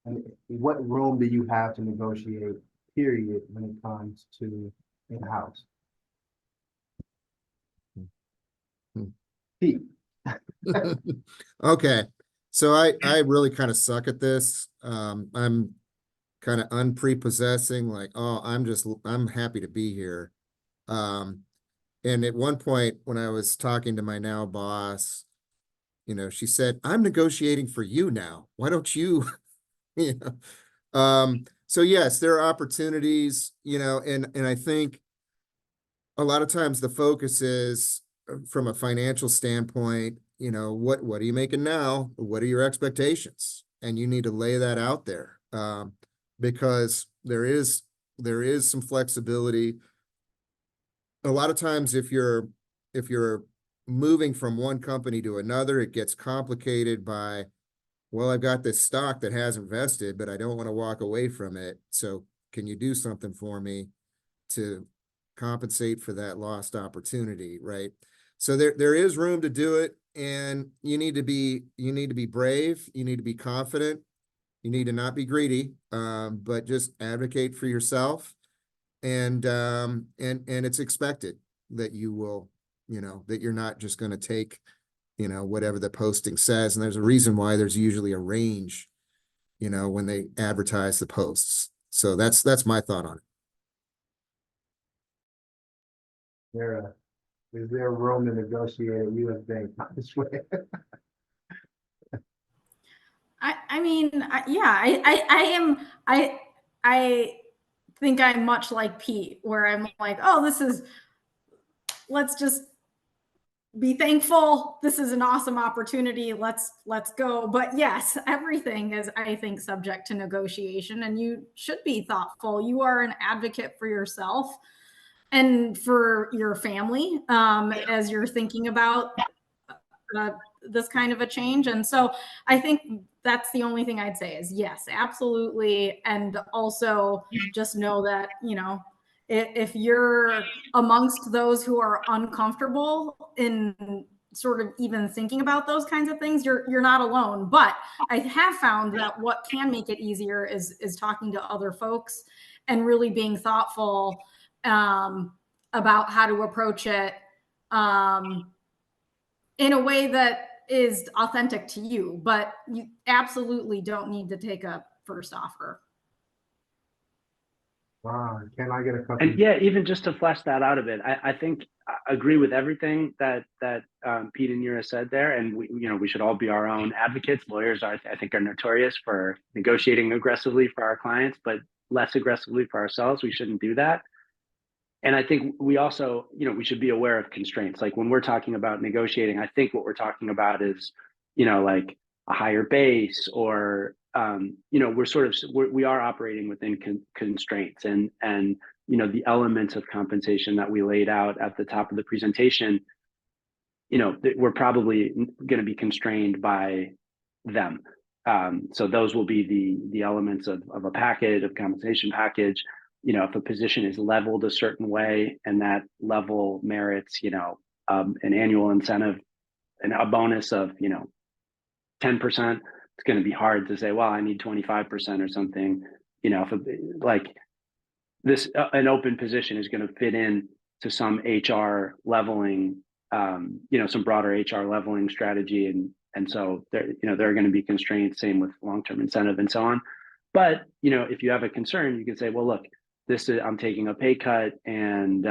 And what room do you have to negotiate, period, when it comes to in-house? Pete. Okay. So I really kind of suck at this. I'm kind of unprepossessing, like, oh, I'm happy to be here. And at one point when I was talking to my now boss, she said, I'm negotiating for you now. Why don't you, so yes, there are opportunities, and I think a lot of times the focus is from a financial standpoint, what are you making now? What are your expectations? And you need to lay that out there, because there is some flexibility a lot of times if you're moving from one company to another, it gets complicated by, well, I've got this stock that hasn't vested, but I don't want to walk away from it. So can you do something for me to compensate for that lost opportunity, right? So there is room to do it, and you need to be brave, you need to be confident, you need to not be greedy, but just advocate for yourself. And it's expected that you will, that you're not just going to take, whatever the posting says. And there's a reason why there's usually a range, when they advertise the posts. So that's my thought on it. Is there room to negotiate? You would think this way. I think I'm much like Pete, where I'm like, oh, let's just be thankful. This is an awesome opportunity. Let's go. But yes, everything is, I think, subject to negotiation, and you should be thoughtful. You are an advocate for yourself and for your family as you're thinking about this kind of a change. And so I think that's the only thing I'd say is yes, absolutely. And also just know that, if you're amongst those who are uncomfortable in sort of even thinking about those kinds of things, you're not alone. But I have found that what can make it easier is talking to other folks and really being thoughtful about how to approach it in a way that is authentic to you. But you absolutely don't need to take a first offer. Can I get a couple? And yeah, even just to flesh that out a bit, I think I agree with everything that Pete and Neera said there. And we should all be our own advocates. Lawyers I think are notorious for negotiating aggressively for our clients, but less aggressively for ourselves. We shouldn't do that. And I think we also, we should be aware of constraints. Like when we're talking about negotiating, I think what we're talking about is, like a higher base, or we are operating within constraints, and the elements of compensation that we laid out at the top of the presentation, we're probably going to be constrained by them. So those will be the elements of a package, of compensation package. If a position is leveled a certain way and that level merits, an annual incentive and a bonus of, 10%, it's going to be hard to say, well, I need 25% or something. If an open position is going to fit in to some HR leveling, some broader HR leveling strategy. And so there are going to be constraints, same with long-term incentive and so on. But, if you have a concern, you can say, well, look, I'm taking a pay cut, and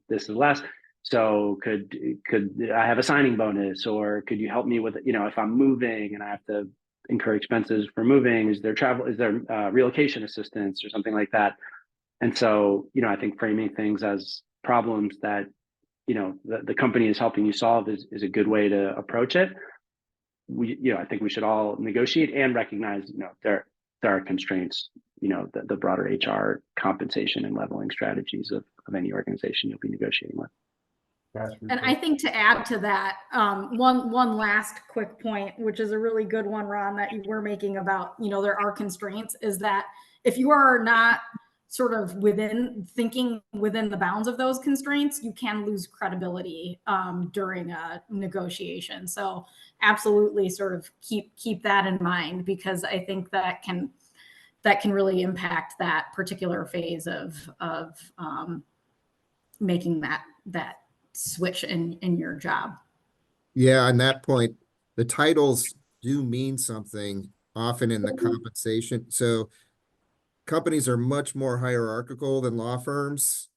this is less. So could I have a signing bonus, or could you help me with, if I'm moving and I have to incur expenses for moving, is there relocation assistance or something like that? And so, I think framing things as problems that, the company is helping you solve is a good way to approach it. I think we should all negotiate and recognize, there are constraints, the broader HR compensation and leveling strategies of any organization you'll be negotiating with. And I think to add to that, one last quick point, which is a really good one, Ron, that you were making about, there are constraints, is that if you are not sort of thinking within the bounds of those constraints, you can lose credibility during a negotiation. So absolutely sort of keep that in mind, because I think that can really impact that particular phase of making that switch in your job. Yeah, on that point, the titles do mean something often in the compensation. So companies are much more hierarchical than law firms.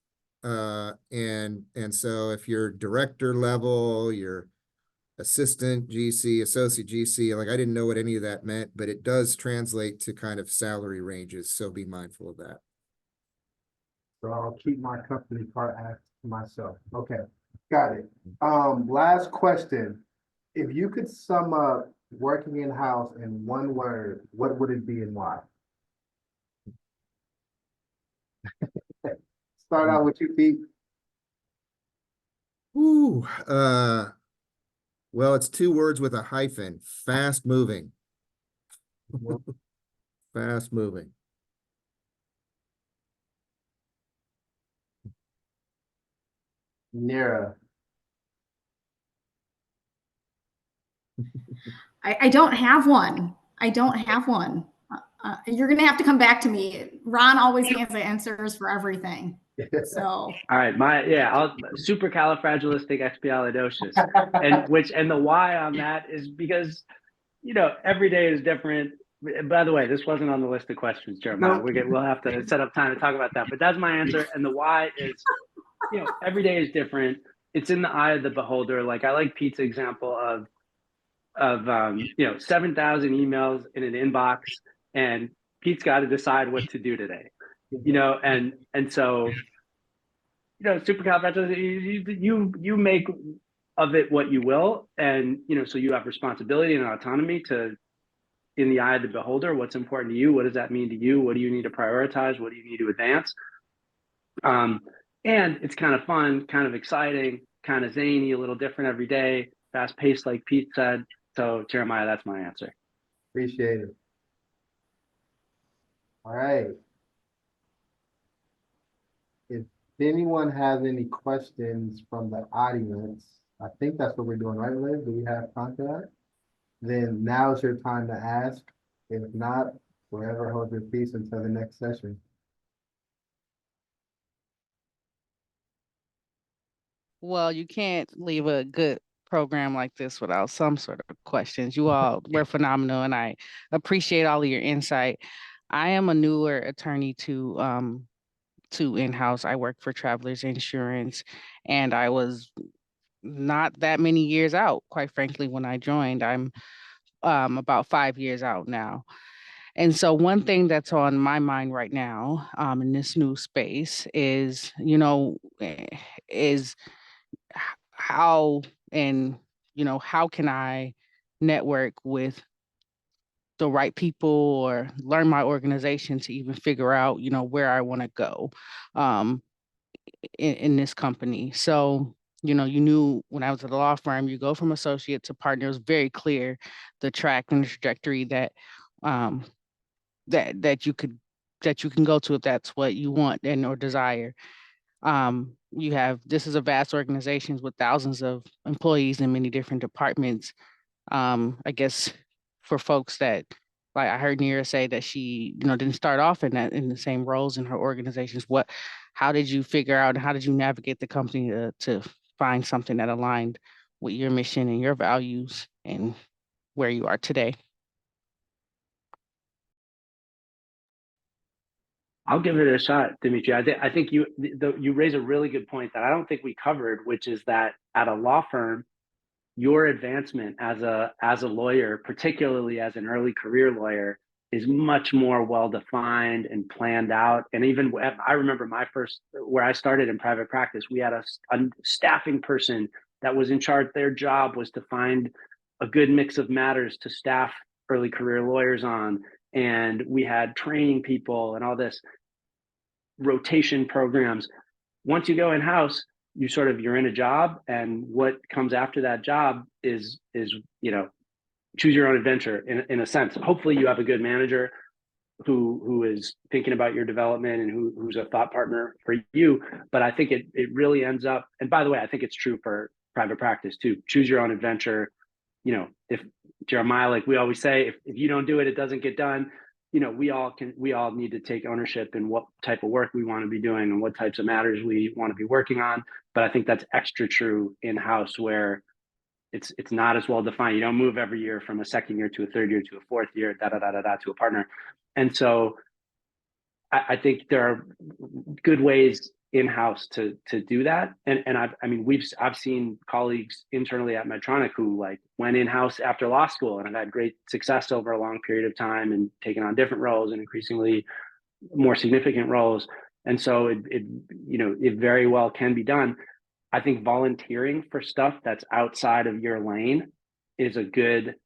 And so if you're director level, you're assistant GC, associate GC, like I didn't know what any of that meant, but it does translate to kind of salary ranges. So be mindful of that. So I'll keep my company part to myself. Okay, got it. Last question. If you could sum up working in-house in one word, what would it be and why? Start out with you, Pete. Ooh, well, it's 2 words with a hyphen, fast moving. Fast moving. Neera. I don't have one. I don't have one. You're gonna have to come back to me. Ron always has the answers for everything. So All right, I'll supercalifragilisticexpialidocious, and the why on that is because every day is different. By the way, this wasn't on the list of questions, Jeremiah. We'll have to set up time to talk about that. But that's my answer, and the why is, every day is different. It's in the eye of the beholder. Like I like Pete's example of 7,000 emails in an inbox, and Pete's got to decide what to do today. And so supercalifragilistic, you make of it what you will, and so you have responsibility and autonomy to, in the eye of the beholder, what's important to you, what does that mean to you, what do you need to prioritize, what do you need to advance, and it's kind of fun, kind of exciting, kind of zany, a little different every day, fast paced, like Pete said. So Jeremiah, that's my answer. Appreciate it. All right. If anyone has any questions from the audience, I think that's what we're doing, right, Liz? Do we have time for that? Then now's your time to ask. If not, forever hold your peace until the next session. Well, you can't leave a good program like this without some sort of questions. You all were phenomenal, and I appreciate all of your insight. I am a newer attorney to in-house. I work for Travelers Insurance, and I was not that many years out, quite frankly, when I joined. I'm about 5 years out now. And so one thing that's on my mind right now in this new space is, is how and how can I network with the right people or learn my organization to even figure out where I want to go in this company. So you knew when I was at a law firm, you go from associate to partner. It was very clear the track and the trajectory that that you can go to if that's what you want and or desire. This is a vast organization with thousands of employees in many different departments. I guess for folks that, like I heard Neera say that she didn't start off in the same roles in her organizations. How did you figure out and how did you navigate the company to find something that aligned with your mission and your values and where you are today? I'll give it a shot, Dimitri. I think you raise a really good point that I don't think we covered, which is that at a law firm, your advancement as a lawyer, particularly as an early career lawyer, is much more well defined and planned out. And even I remember where I started in private practice, we had a staffing person that was in charge. Their job was to find a good mix of matters to staff early career lawyers on. And we had training people and all this rotation programs. Once you go in-house, you're in a job, and what comes after that job is choose your own adventure in a sense. Hopefully you have a good manager who is thinking about your development and who's a thought partner for you. But I think it really ends up, and by the way, I think it's true for private practice too. Choose your own adventure. If Jeremiah, like we always say, if you don't do it, it doesn't get done. We all need to take ownership in what type of work we want to be doing and what types of matters we want to be working on. But I think that's extra true in-house, where it's not as well defined. You don't move every year from a second year to a third year to a fourth year, to a partner. And so I think there are good ways in-house to do that. And I've seen colleagues internally at Medtronic who went in-house after law school and have had great success over a long period of time and taken on different roles and increasingly more significant roles. And so it very well can be done. I think volunteering for stuff that's outside of your lane is a good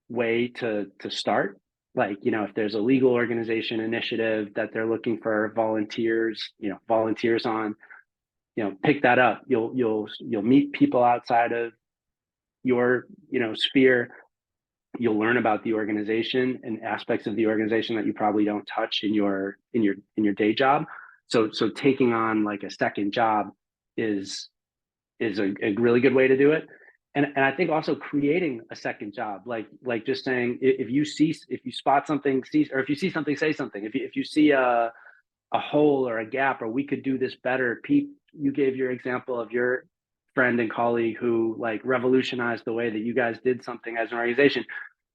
way to start. If there's a legal organization initiative that they're looking for volunteers on, pick that up. You'll meet people outside of your, sphere. You'll learn about the organization and aspects of the organization that you probably don't touch in your day job. So taking on like a second job is a really good way to do it. And I think also creating a second job, like just saying, if you spot something, or if you see something, say something. If you see a hole or a gap, or we could do this better. Pete, you gave your example of your friend and colleague who like revolutionized the way that you guys did something as an organization.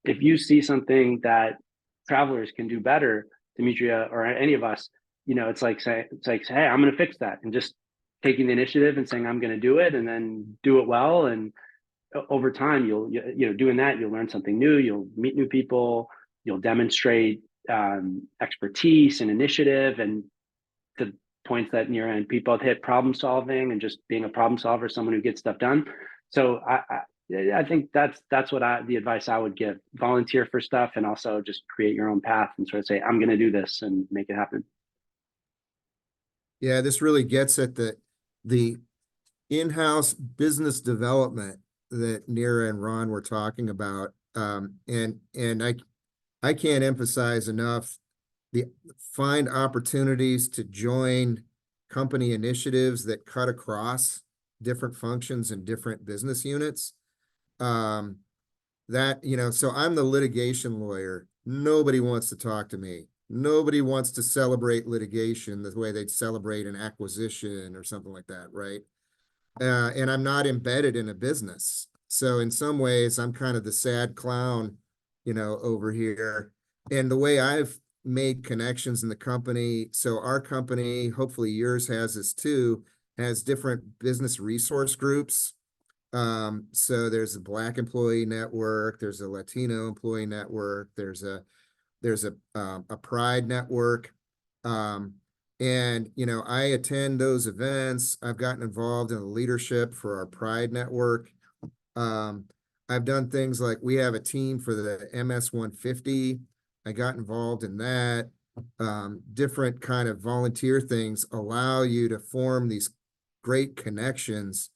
If you see something that travelers can do better, Demetria or any of us, it's like, hey, I'm going to fix that, and just taking the initiative and saying, I'm going to do it, and then do it well. And over time, doing that, you'll learn something new. You'll meet new people. You'll demonstrate expertise and initiative, and the points that Neera and Pete both hit, problem solving and just being a problem solver, someone who gets stuff done. So I think that's the advice I would give. Volunteer for stuff, and also just create your own path and sort of say, I'm going to do this and make it happen. Yeah, this really gets at the in-house business development that Neera and Ron were talking about. And I can't emphasize enough find opportunities to join company initiatives that cut across different functions and different business units. So I'm the litigation lawyer. Nobody wants to talk to me. Nobody wants to celebrate litigation the way they'd celebrate an acquisition or something like that, right? And I'm not embedded in a business. So in some ways, I'm kind of the sad clown, over here. And the way I've made connections in the company, so our company, hopefully yours has this too, has different business resource groups. So there's a Black employee network, there's a Latino employee network, there's a Pride network. And, I attend those events. I've gotten involved in the leadership for our Pride network. I've done things like we have a team for the MS 150. I got involved in that. Different kind of volunteer things allow you to form these great connections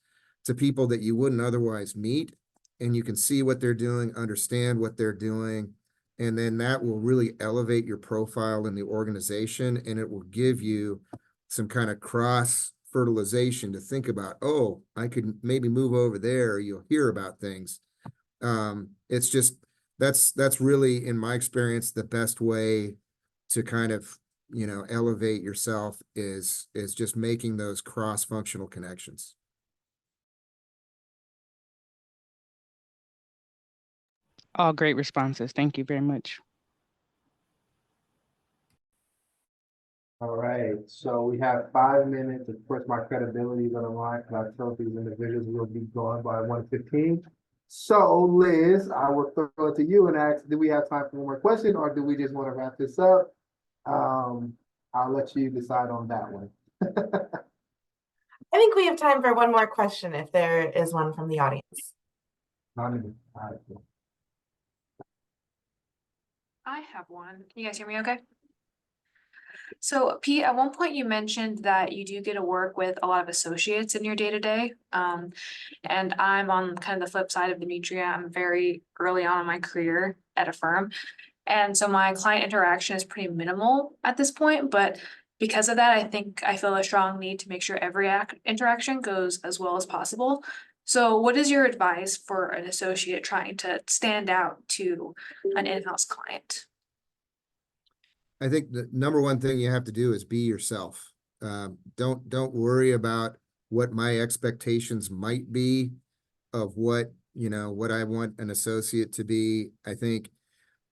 to people that you wouldn't otherwise meet. And you can see what they're doing, understand what they're doing. And then that will really elevate your profile in the organization, and it will give you some kind of cross fertilization to think about, oh, I could maybe move over there, or you'll hear about things. It's just, that's really, in my experience, the best way to kind of, elevate yourself is just making those cross-functional connections. All great responses. Thank you very much. All right, so we have 5 minutes. Of course, my credibility is on the line because I told these individuals will be gone by 1:15. So Liz, I will throw it to you and ask, do we have time for one more question, or do we just want to wrap this up? I'll let you decide on that one. I think we have time for one more question if there is one from the audience. All right. I have one. Can you guys hear me okay? So Pete, at one point you mentioned that you do get to work with a lot of associates in your day-to-day. And I'm on kind of the flip side of Demetria. I'm very early on in my career at a firm. And so my client interaction is pretty minimal at this point, but because of that, I think I feel a strong need to make sure every interaction goes as well as possible. So what is your advice for an associate trying to stand out to an in-house client? I think the number one thing you have to do is be yourself. Don't worry about what my expectations might be of what I want an associate to be. I think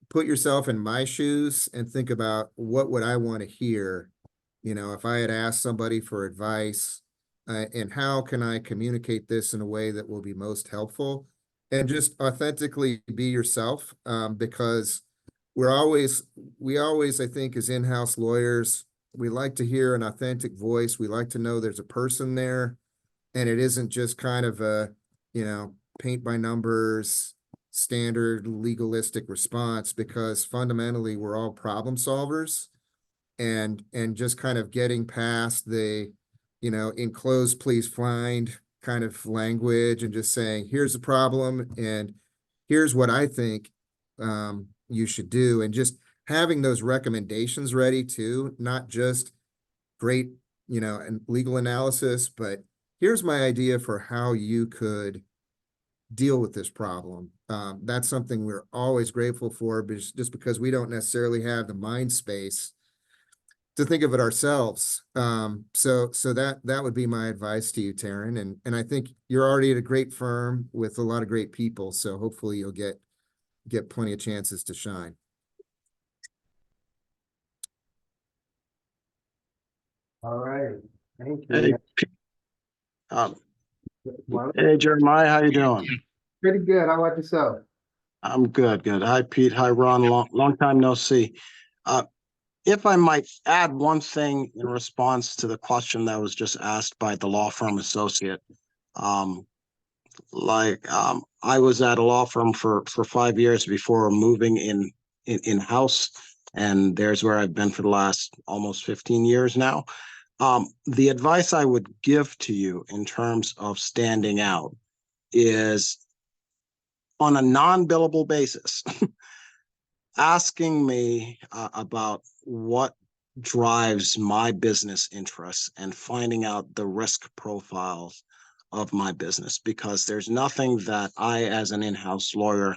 put yourself in my shoes and think about what would I want to hear, if I had asked somebody for advice, and how can I communicate this in a way that will be most helpful, and just authentically be yourself, because we always, I think, as in-house lawyers, we like to hear an authentic voice. We like to know there's a person there, and it isn't just kind of a, paint by numbers, standard legalistic response, because fundamentally we're all problem solvers, and just kind of getting past the enclose, please find kind of language, and just saying, here's the problem and here's what I think you should do. And just having those recommendations ready too, not just great, and legal analysis, but here's my idea for how you could deal with this problem. That's something we're always grateful for, but just because we don't necessarily have the mind space to think of it ourselves. So that would be my advice to you, Taryn. And I think you're already at a great firm with a lot of great people. So hopefully you'll get plenty of chances to shine. All right. Thank Hey, you. hey, Jeremiah, how you doing? Pretty good. How about yourself? I'm good, good. Hi, Pete. Hi, Ron. Long time no see. If I might add one thing in response to the question that was just asked by the law firm associate. I was at a law firm for 5 years before moving in-house, and there's where I've been for the last almost 15 years now. The advice I would give to you in terms of standing out is on a non-billable basis, asking me about what drives my business interests and finding out the risk profiles of my business, because there's nothing that I, as an in-house lawyer,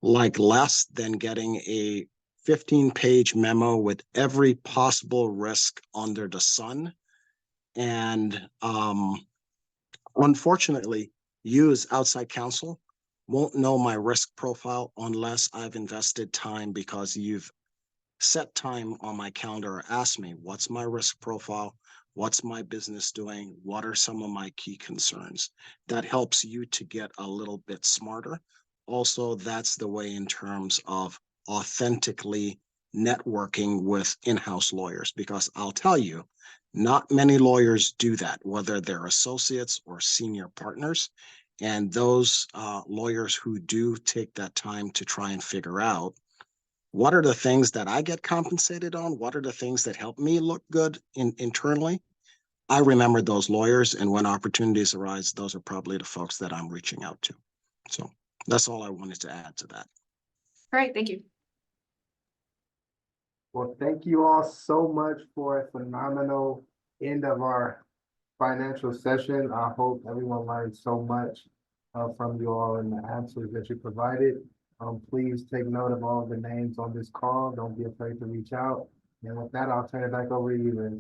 like less than getting a 15-page memo with every possible risk under the sun. And unfortunately, you as outside counsel won't know my risk profile unless I've invested time, because you've set time on my calendar or asked me, what's my risk profile? What's my business doing? What are some of my key concerns? That helps you to get a little bit smarter. Also, that's the way in terms of authentically networking with in-house lawyers, because I'll tell you, not many lawyers do that, whether they're associates or senior partners. And those lawyers who do take that time to try and figure out what are the things that I get compensated on, what are the things that help me look good internally, I remember those lawyers, and when opportunities arise, those are probably the folks that I'm reaching out to. So that's all I wanted to add to that. Great, thank you. Well, thank you all so much for a phenomenal end of our financial session. I hope everyone learned so much from you all and the answers that you provided. Please take note of all the names on this call. Don't be afraid to reach out. And with that, I'll turn it back over to you, Liz.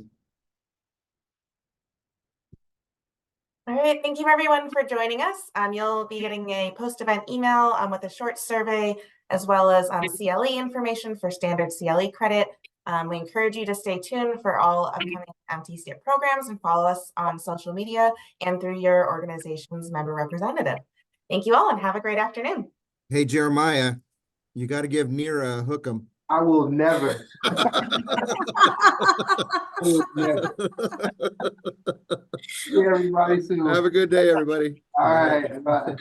All right, thank you everyone for joining us. You'll be getting a post-event email with a short survey, as well as CLE information for standard CLE credit. We encourage you to stay tuned for all upcoming TCIP programs and follow us on social media and through your organization's member representative. Thank you all and have a great afternoon. Hey, Jeremiah, you got to give Neera a hook 'em. I will never. See everybody soon. Have a good day, everybody. All right. Bye.